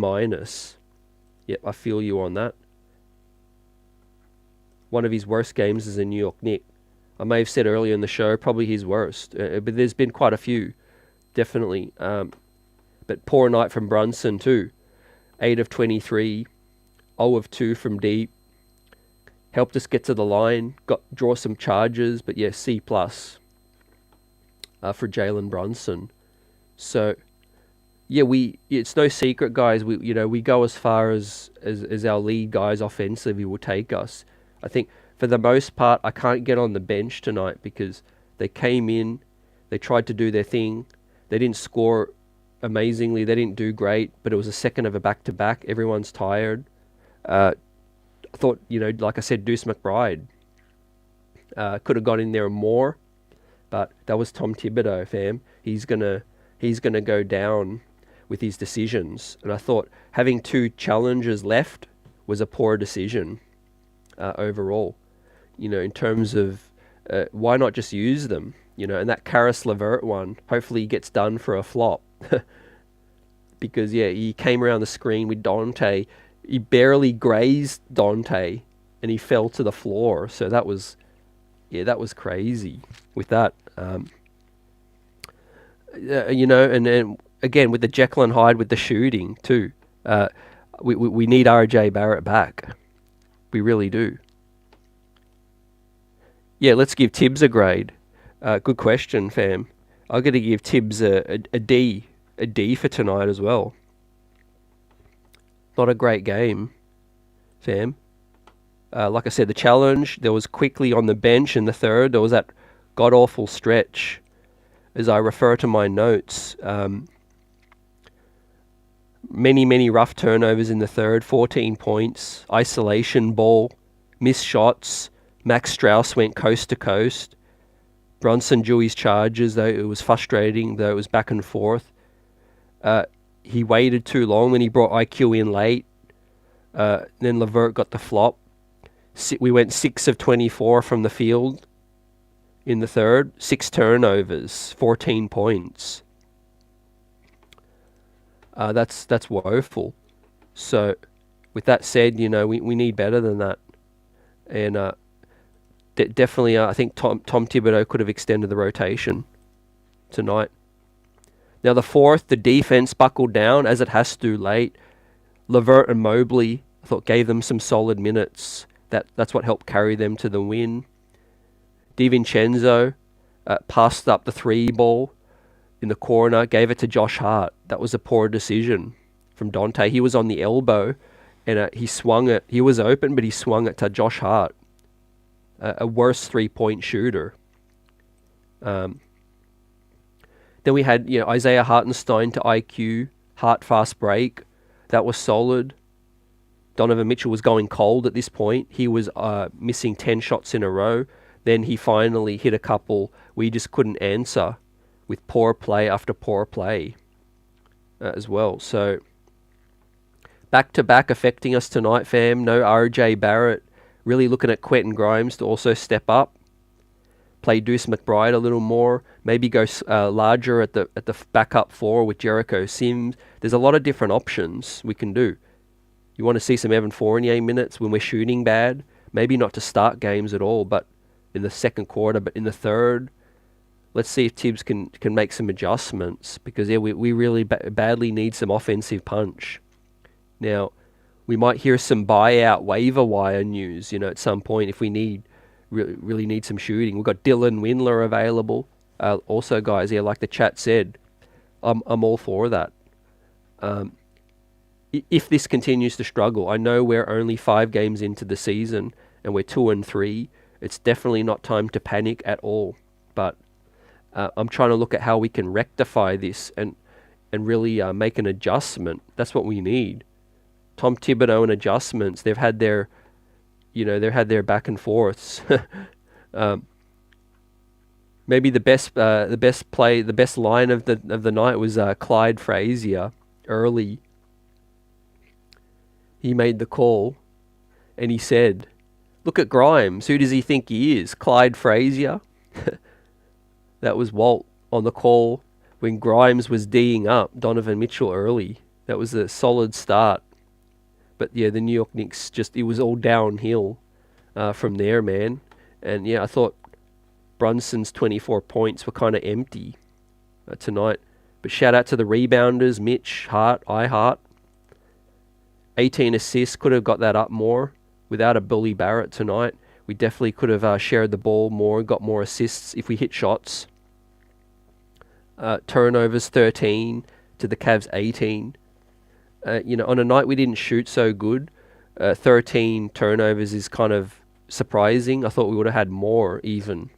Yep, I feel you on that. One of his worst games as a New York Knick. I may have said earlier in the show, probably his worst. But there's been quite a few, definitely. But poor night from Brunson too. 8 of 23. 0 of 2 from deep. Helped us get to the line. Draw some charges. But yeah, C+ for Jalen Brunson. So, yeah, it's no secret, guys. We go as far as our lead guys offensively will take us. I think for the most part, I can't get on the bench tonight because they came in, they tried to do their thing. They didn't score amazingly. They didn't do great, but it was a second of a back-to-back. Everyone's tired. I thought, like I said, Deuce McBride could have got in there more, but that was Tom Thibodeau, fam. He's gonna go down with his decisions. And I thought having 2 challengers left was a poor decision overall. In terms of why not just use them? And that Karis LeVert one, hopefully he gets done for a flop. Because, yeah, he came around the screen with Dante. He barely grazed Dante and he fell to the floor. So that was crazy with that. And then again with the Jekyll and Hyde with the shooting too. We need RJ Barrett back. We really do. Yeah, let's give Tibbs a grade. Good question, fam. I'm going to give Tibbs a D for tonight as well. Not a great game, fam. Like I said, the challenge, there was quickly on the bench in the third. There was that god-awful stretch, as I refer to my notes. Many rough turnovers in the third, 14 points, isolation ball, missed shots. Max Strauss went coast to coast. Brunson drew his charges, though it was frustrating, though it was back and forth. He waited too long, then he brought IQ in late. Then LeVert got the flop. We went 6 of 24 from the field in the third. 6 turnovers, 14 points. That's woeful. So, with that said, we need better than that. And definitely, I think Tom Thibodeau could have extended the rotation tonight. Now the fourth, the defense buckled down as it has to late. LeVert and Mobley, I thought, gave them some solid minutes. That's what helped carry them to the win. DiVincenzo passed up the 3 ball in the corner, gave it to Josh Hart. That was a poor decision from Dante. He was on the elbow, and he swung it. He was open, but he swung it to Josh Hart, a worse 3-point shooter. Then we had Isaiah Hartenstein to IQ, Hart fast break. That was solid. Donovan Mitchell was going cold at this point. He was missing 10 shots in a row. Then he finally hit a couple we just couldn't answer with poor play after poor play as well. So back-to-back affecting us tonight, fam. No RJ Barrett. Really looking at Quentin Grimes to also step up. Play Deuce McBride a little more. Maybe go larger at the backup 4 with Jericho Sims. There's a lot of different options we can do. You want to see some Evan Fournier minutes when we're shooting bad? Maybe not to start games at all, but in the second quarter, but in the third. Let's see if Tibbs can make some adjustments, because we really badly need some offensive punch. Now, we might hear some buyout waiver wire news, at some point if we really need some shooting. We've got Dylan Windler available. Also, guys, like the chat said, I'm all for that. if this continues to struggle, I know we're only 5 games into the season and we're 2-3. It's definitely not time to panic at all. But I'm trying to look at how we can rectify this and really make an adjustment. That's what we need. Tom Thibodeau and adjustments. They've had their back and forths. Maybe the best line of the night was Clyde Frazier early. He made the call, and he said, "Look at Grimes. Who does he think he is? Clyde Frazier." That was Walt on the call when Grimes was D'ing up Donovan Mitchell early. That was a solid start. But yeah, the New York Knicks it was all downhill from there, man. And yeah, I thought Brunson's 24 points were kind of empty tonight. But shout out to the rebounders, Mitch, Hart, 18 assists, could have got that up more. Without a Bully Barrett tonight, we definitely could have shared the ball more, got more assists if we hit shots. Turnovers 13 to the Cavs 18. On a night we didn't shoot so good, 13 turnovers is kind of surprising. I thought we would have had more even.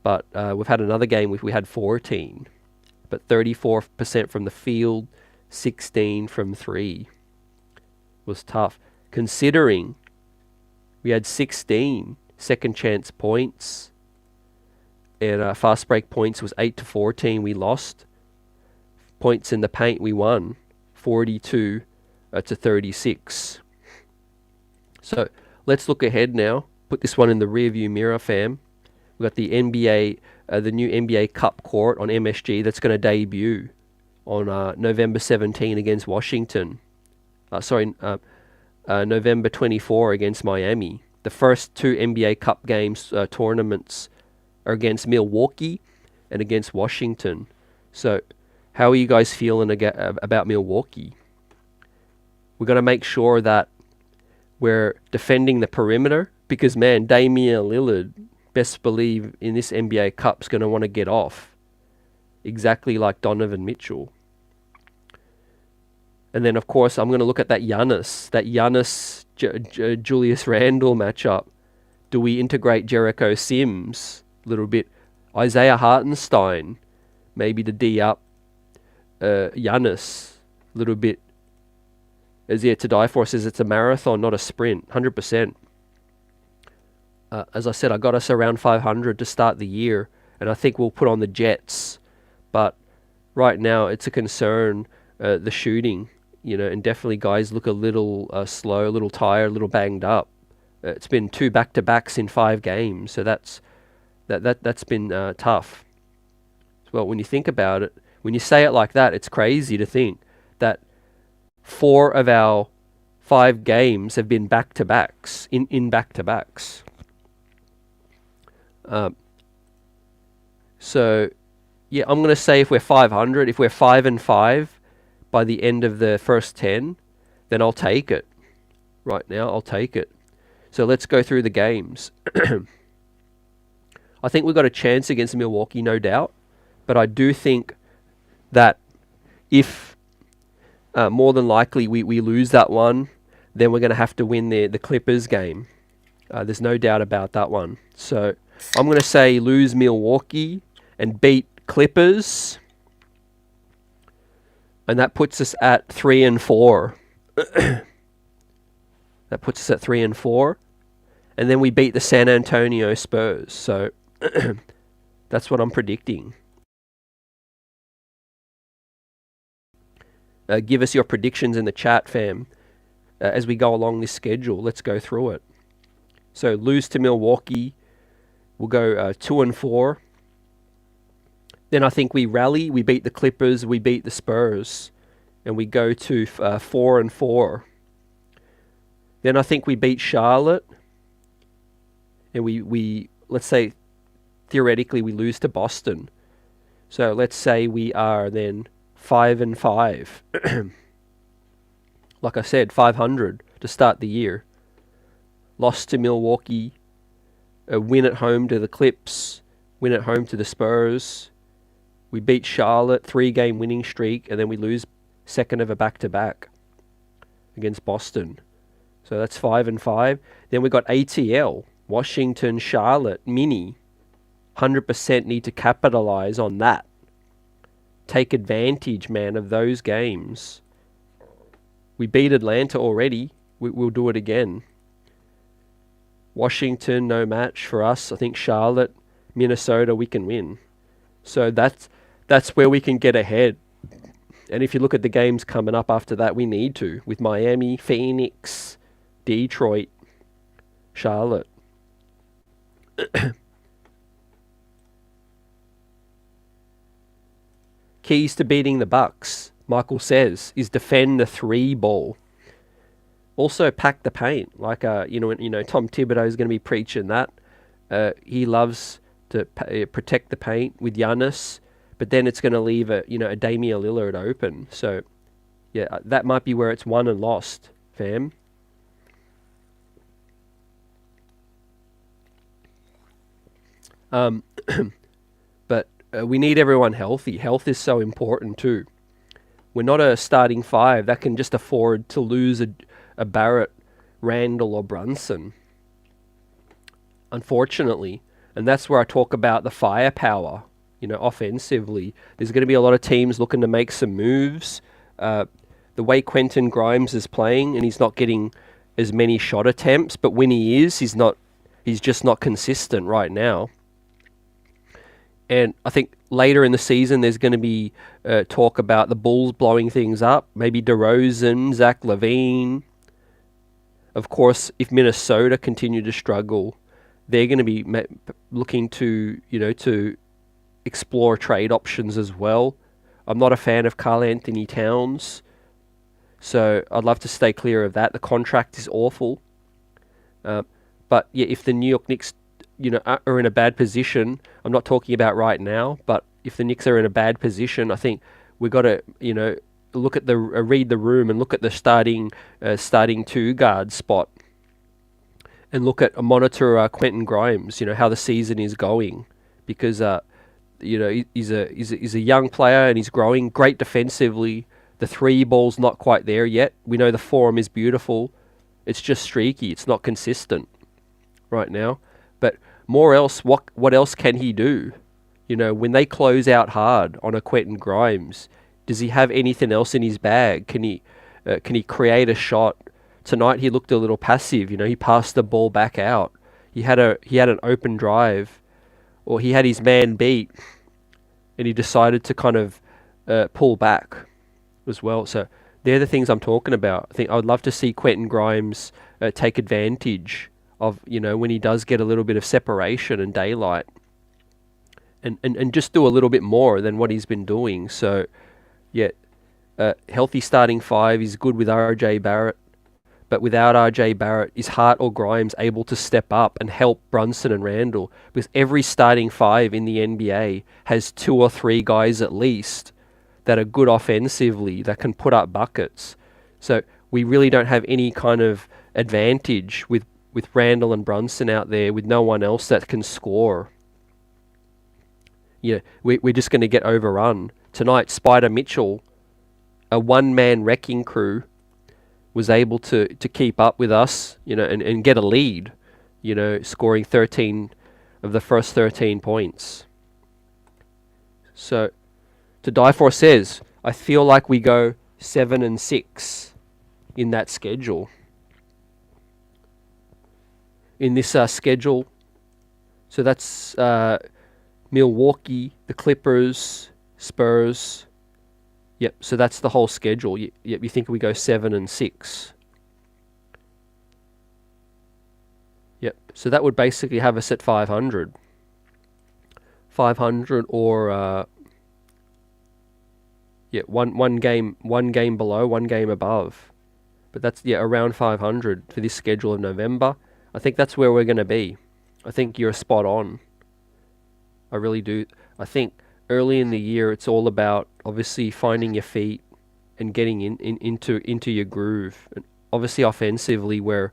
But we've had another game we had 14. But 34% from the field, 16 from 3. Was tough. Considering we had 16 second chance points. And fast break points was 8-14. We lost. Points in the paint we won. 42 to 36. So let's look ahead now. Put this one in the rearview mirror, fam. We've got the NBA, the new NBA Cup court on MSG that's going to debut on November 17 against Washington. November 24 against Miami. The first 2 NBA Cup games tournaments are against Milwaukee and against Washington. So how are you guys feeling about Milwaukee? We're going to make sure that we're defending the perimeter because, man, Damian Lillard, best believe in this NBA Cup's going to want to get off. Exactly like Donovan Mitchell. And then, of course, I'm going to look at that Giannis Julius Randle matchup. Do we integrate Jericho Sims a little bit? Isaiah Hartenstein, maybe to D up Giannis a little bit. As yet to die for says it's a marathon, not a sprint, 100%. As I said, I got us around 500 to start the year, and I think we'll put on the Jets. But right now, it's a concern, the shooting. And definitely guys look a little slow, a little tired, a little banged up. It's been 2 back-to-backs in 5 games, so that's been tough. Well, when you think about it, when you say it like that, it's crazy to think that 4 of our 5 games have been back-to-backs, in back-to-backs. So, yeah, I'm going to say if we're 500, if we're 5-5, by the end of the first 10, then I'll take it. Right now, I'll take it. So let's go through the games. I think we've got a chance against Milwaukee, no doubt. But I do think that if more than likely we lose that one, then we're going to have to win the Clippers game. There's no doubt about that one. So I'm going to say lose Milwaukee and beat Clippers. And that puts us at 3-4. That puts us at 3-4. And then we beat the San Antonio Spurs. So that's what I'm predicting. Give us your predictions in the chat, fam. As we go along this schedule, let's go through it. So lose to Milwaukee. We'll go 2-4. Then I think we rally. We beat the Clippers. We beat the Spurs. And we go to 4-4. Then I think we beat Charlotte. And we let's say, theoretically, we lose to Boston. So let's say we are then 5-5. Like I said, 500 to start the year. Lost to Milwaukee. A win at home to the Clips. Win at home to the Spurs. We beat Charlotte, 3-game winning streak, and then we lose second of a back-to-back. against Boston. So that's 5-5. Then we got ATL, Washington, Charlotte, mini. 100% need to capitalize on that. Take advantage, man, of those games. We beat Atlanta already. We'll do it again. Washington, no match for us. I think Charlotte, Minnesota, we can win. So that's where we can get ahead. And if you look at the games coming up after that, we need to. With Miami, Phoenix, Detroit, Charlotte. Keys to beating the Bucks, Michael says, is defend the 3 ball. Also pack the paint. Like Tom Thibodeau is going to be preaching that. He loves to protect the paint with Giannis, but then it's going to leave a Damian Lillard open. So yeah, that might be where it's won and lost, fam. But we need everyone healthy. Health is so important too. We're not a starting 5 that can just afford to lose a Barrett, Randle, or Brunson. Unfortunately. And that's where I talk about the firepower, offensively. There's going to be a lot of teams looking to make some moves. The way Quentin Grimes is playing, and he's not getting as many shot attempts, but when he is, he's just not consistent right now. And I think later in the season, there's going to be talk about the Bulls blowing things up. Maybe DeRozan, Zach LaVine. Of course, if Minnesota continue to struggle, they're going to be looking to explore trade options as well. I'm not a fan of Karl Anthony Towns, so I'd love to stay clear of that. The contract is awful. But yeah, if the New York Knicks are in a bad position, I'm not talking about right now, but if the Knicks are in a bad position, I think we've got to, look at read the room and look at the starting 2 guard spot, and monitor Quentin Grimes, how the season is going, because he's a young player and he's growing great defensively. The 3 ball's not quite there yet. We know the form is beautiful. It's just streaky. It's not consistent right now. But what else can he do? When they close out hard on a Quentin Grimes, does he have anything else in his bag? Can he create a shot? Tonight he looked a little passive. He passed the ball back out. He had an open drive, or he had his man beat, and he decided to kind of pull back as well. So they're the things I'm talking about. I think I would love to see Quentin Grimes take advantage of, when he does get a little bit of separation and daylight, and just do a little bit more than what he's been doing. So, yeah, healthy starting 5 is good with RJ Barrett, but without RJ Barrett, is Hart or Grimes able to step up and help Brunson and Randle? Because every starting 5 in the NBA has 2 or 3 guys at least that are good offensively, that can put up buckets. So we really don't have any kind of advantage with Randle and Brunson out there with no one else that can score. Yeah, we're just going to get overrun. Tonight, Spider Mitchell, a one-man wrecking crew, was able to keep up with us, and get a lead, scoring 13 of the first 13 points. So, To Die For says, I feel like we go 7-6 in that schedule. In this schedule, so that's Milwaukee, the Clippers, Spurs. Yep, so that's the whole schedule. Yep, you think we go 7-6. Yep, so that would basically have us at 500. 500 or one game below, one game above. But that's around 500 for this schedule of November. I think that's where we're going to be. I think you're spot on. I really do. I think early in the year, it's all about obviously finding your feet and getting into your groove. And obviously, offensively, we're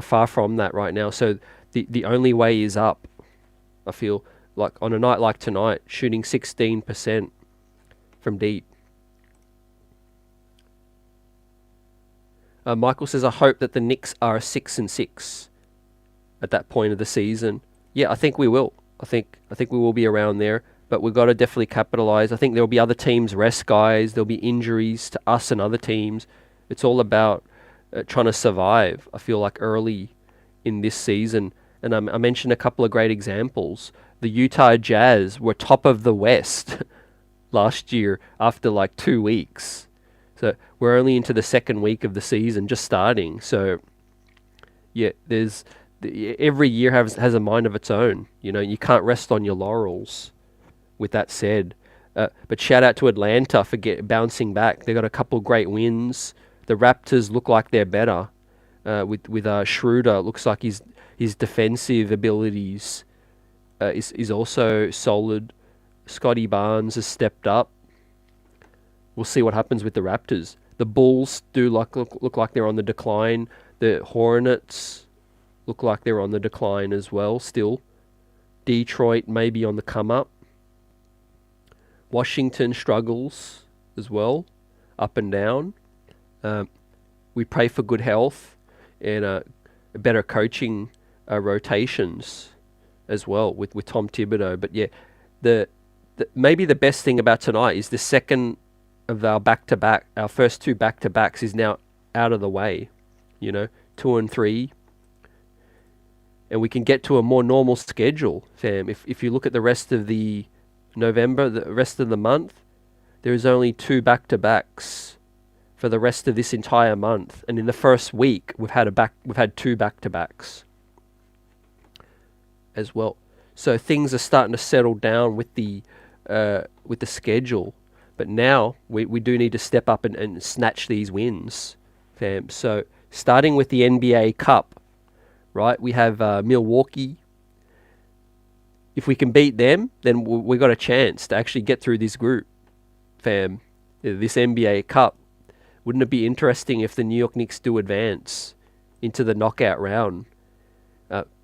far from that right now. So the only way is up. I feel like on a night like tonight, shooting 16% from deep. Michael says, I hope that the Knicks are 6-6 at that point of the season. Yeah, I think we will. I think we will be around there, but we've got to definitely capitalize. I think there'll be other teams rest guys. There'll be injuries to us and other teams. It's all about trying to survive. I feel like early in this season, and I mentioned a couple of great examples. The Utah Jazz were top of the West last year after like 2 weeks. So we're only into the second week of the season, just starting. So yeah, every year has a mind of its own. You can't rest on your laurels. With that said, but shout out to Atlanta for bouncing back. They got a couple great wins. The Raptors look like they're better. With Schroeder, it looks like his defensive abilities is also solid. Scotty Barnes has stepped up. We'll see what happens with the Raptors. The Bulls do look like they're on the decline. The Hornets look like they're on the decline as well still. Detroit may be on the come up. Washington struggles as well, up and down. We pray for good health and better coaching rotations as well with Tom Thibodeau. But yeah, maybe the best thing about tonight is the second of our back-to-back, our first two back-to-backs is now out of the way, 2 and 3, and we can get to a more normal schedule, fam. If you look at the rest of the November, the rest of the month, there is only 2 back-to-backs for the rest of this entire month, and in the first week we've had 2 back-to-backs as well. So things are starting to settle down with the schedule. But now we do need to step up and snatch these wins, fam. So starting with the NBA Cup, right? We have Milwaukee. If we can beat them, then we got a chance to actually get through this group, fam. This NBA Cup. Wouldn't it be interesting if the New York Knicks do advance into the knockout round?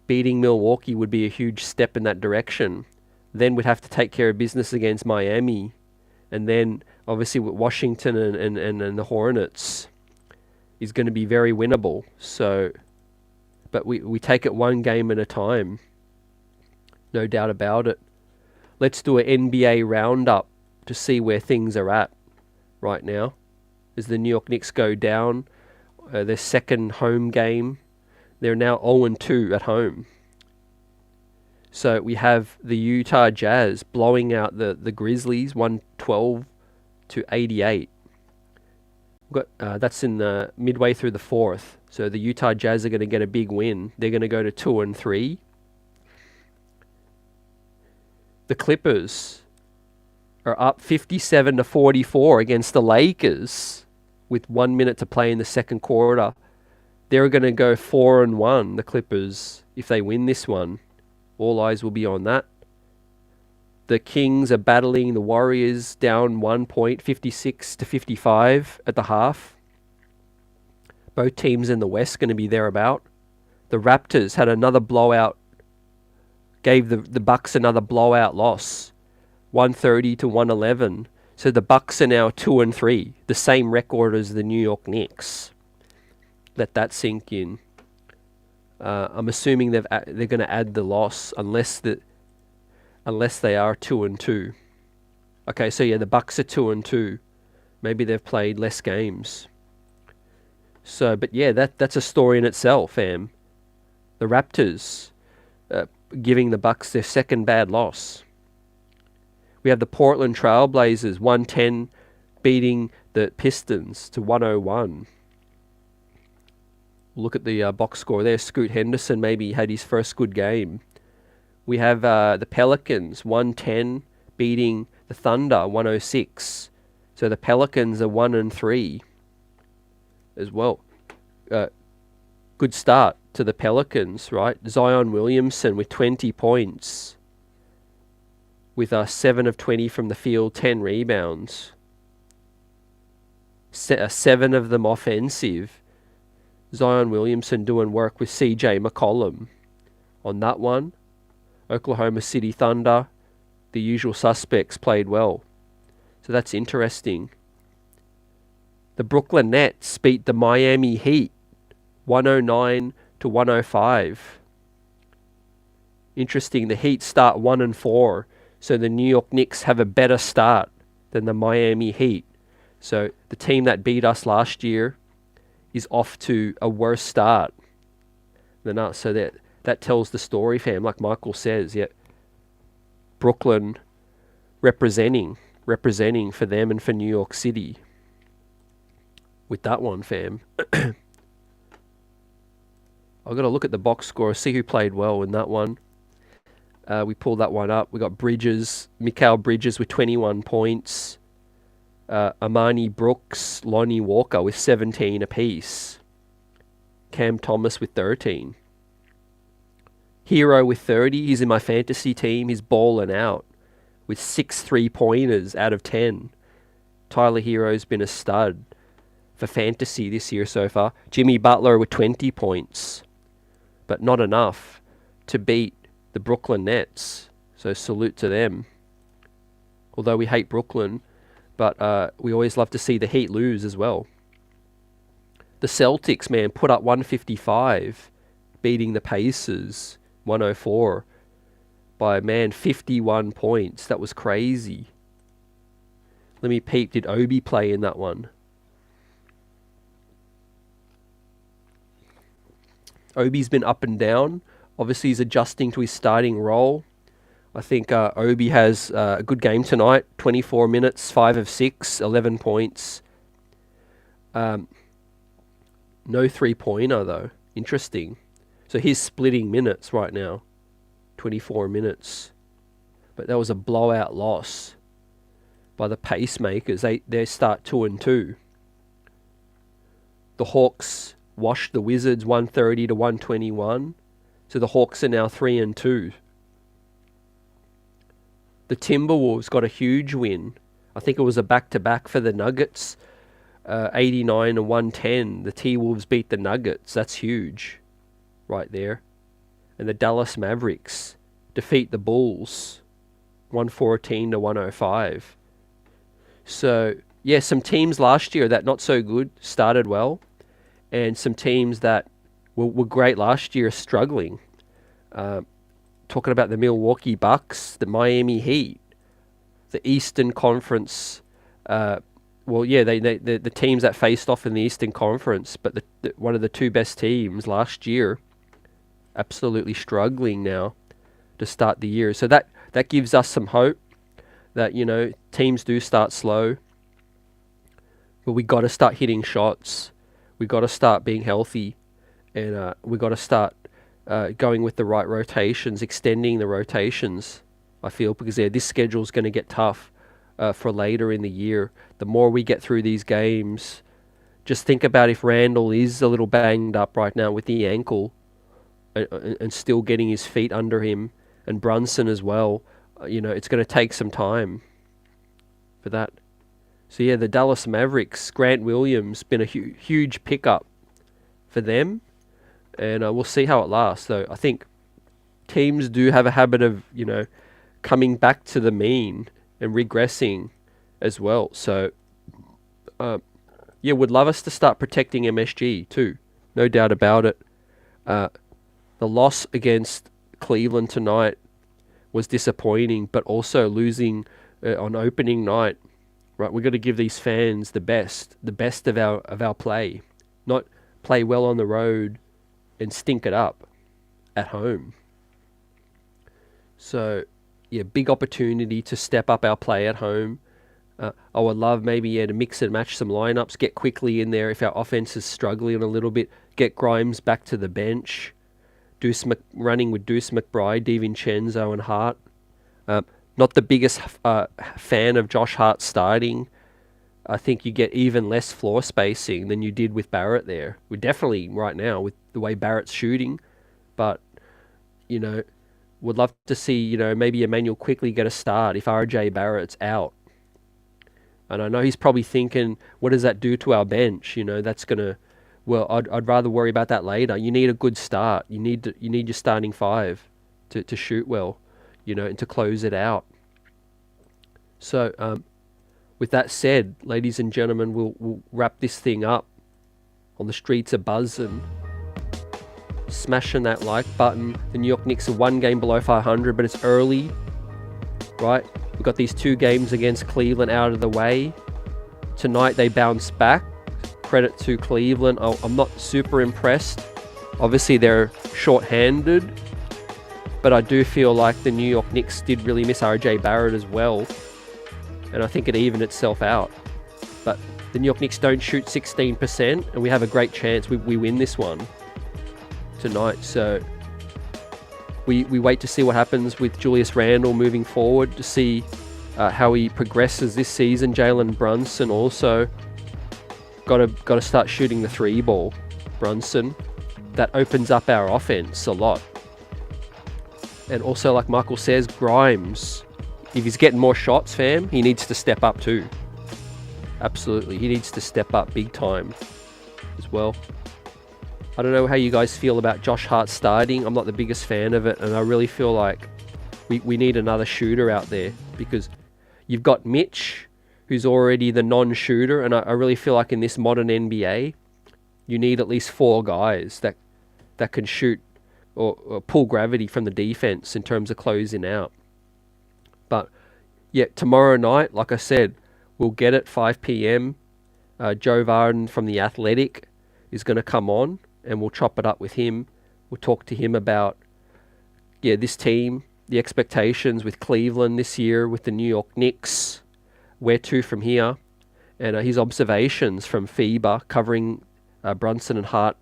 Beating Milwaukee would be a huge step in that direction. Then we'd have to take care of business against Miami. And then, obviously, with Washington and the Hornets is going to be very winnable. So, but we take it one game at a time. No doubt about it. Let's do an NBA roundup to see where things are at right now. As the New York Knicks go down, their second home game, they're now 0-2 at home. So we have the Utah Jazz blowing out the Grizzlies 112-88. That's in the midway through the fourth. So the Utah Jazz are going to get a big win. They're going to go to 2-3. The Clippers are up 57-44 against the Lakers with 1 minute to play in the second quarter. They're going to go 4-1, the Clippers, if they win this one. All eyes will be on that. The Kings are battling the Warriors down 1 point, 56-55 at the half. Both teams in the West going to be thereabout. The Raptors had another blowout, gave the Bucks another blowout loss, 130-111. So the Bucks are now 2-3, the same record as the New York Knicks. Let that sink in. I'm assuming they're going to add the loss unless they are 2-2. Okay, so yeah, the Bucks are 2-2. Maybe they've played less games. So, but yeah, that's a story in itself, fam. The Raptors giving the Bucks their second bad loss. We have the Portland Trailblazers 110 beating the Pistons to 101. Look at the box score there. Scoot Henderson maybe had his first good game. We have the Pelicans 110 beating the Thunder 106. So the Pelicans are 1-3 as well. Good start to the Pelicans, right? Zion Williamson with 20 points. With 7 of 20 from the field, 10 rebounds. 7 of them offensive. Zion Williamson doing work with CJ McCollum on that one. Oklahoma City Thunder, the usual suspects, played well. So that's interesting. The Brooklyn Nets beat the Miami Heat 109-105. Interesting, the Heat start 1-4, so the New York Knicks have a better start than the Miami Heat. So the team that beat us last year is off to a worse start than us. So that tells the story, fam. Like Michael says, yeah, Brooklyn representing for them and for New York City with that one, fam. I've got to look at the box score, see who played well in that one. We pulled that one up. We got Mikal Bridges with 21 points. Amani Brooks, Lonnie Walker with 17 apiece. Cam Thomas with 13. Hero with 30. He's in my fantasy team. He's balling out with 6 3-pointers out of 10. Tyler Hero's been a stud for fantasy this year so far. Jimmy Butler with 20 points, but not enough to beat the Brooklyn Nets. So salute to them. Although we hate Brooklyn, but we always love to see the Heat lose as well. The Celtics, man, put up 155, beating the Pacers 104 by, man, 51 points. That was crazy. Let me peep. Did Obi play in that one? Obi's been up and down. Obviously, he's adjusting to his starting role. I think Obi has a good game tonight. 24 minutes, 5 of 6, 11 points. No 3-pointer, though. Interesting. So he's splitting minutes right now. 24 minutes. But that was a blowout loss by the Pacemakers. They start 2-2. The Hawks washed the Wizards 130-121. So the Hawks are now 3-2. The Timberwolves got a huge win. I think it was a back-to-back for the Nuggets. 89-110. The T-Wolves beat the Nuggets. That's huge right there. And the Dallas Mavericks defeat the Bulls 114-105. So, yeah, some teams last year that not so good started well. And some teams that were great last year struggling. Talking about the Milwaukee Bucks, the Miami Heat, the Eastern Conference. The teams that faced off in the Eastern Conference, but one of the two best teams last year, absolutely struggling now to start the year. So that gives us some hope that, you know, teams do start slow, but we got to start hitting shots. We got to start being healthy, and we got to start going with the right rotations, extending the rotations, I feel, because this schedule is going to get tough for later in the year. The more we get through these games, just think about if Randle is a little banged up right now with the ankle and still getting his feet under him, and Brunson as well. It's going to take some time for that. So yeah, the Dallas Mavericks, Grant Williams, been a huge pickup for them. And we'll see how it lasts, though. I think teams do have a habit of, coming back to the mean and regressing as well. So, would love us to start protecting MSG too. No doubt about it. The loss against Cleveland tonight was disappointing, but also losing on opening night. Right, we've got to give these fans the best of our play, not play well on the road and stink it up at home. So, yeah, big opportunity to step up our play at home. I would love maybe to mix and match some lineups, get quickly in there if our offense is struggling a little bit, get Grimes back to the bench, running with Deuce McBride, DiVincenzo and Hart. Not the biggest fan of Josh Hart starting. I think you get even less floor spacing than you did with Barrett there. We're definitely right now with the way Barrett's shooting, but would love to see maybe Emmanuel quickly get a start if RJ Barrett's out. And I know he's probably thinking, what does that do to our bench? That's gonna. Well, I'd rather worry about that later. You need a good start. You need your starting five to shoot well, and to close it out. So with that said, ladies and gentlemen, we'll wrap this thing up. On the streets are buzzing. Smashing that like button. The New York Knicks are 1 game below 500, but it's early, right? We've got these 2 games against Cleveland out of the way. Tonight they bounce back. Credit to Cleveland. I'm not super impressed. Obviously they're short-handed, but I do feel like the New York Knicks did really miss RJ Barrett as well, and I think it evened itself out. But the New York Knicks don't shoot 16%, and we have a great chance we win this one tonight. So we wait to see what happens with Julius Randle moving forward, to see how he progresses this season. Jalen Brunson also got to start shooting the 3 ball. Brunson, that opens up our offense a lot. And also, like Michael says, Grimes, if he's getting more shots, fam, he needs to step up too. Absolutely, he needs to step up big time as well. I don't know how you guys feel about Josh Hart starting. I'm not the biggest fan of it, and I really feel like we need another shooter out there, because you've got Mitch, who's already the non-shooter, and I really feel like in this modern NBA, you need at least 4 guys that can shoot or pull gravity from the defense in terms of closing out. But yeah, tomorrow night, like I said, we'll get it 5 p.m. Joe Varden from The Athletic is going to come on, and we'll chop it up with him. We'll talk to him about this team, the expectations with Cleveland this year, with the New York Knicks, where to from here, and his observations from FIBA covering Brunson and Hart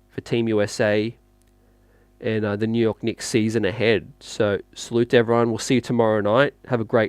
for Team USA, and the New York Knicks season ahead. So salute to everyone. We'll see you tomorrow night. Have a great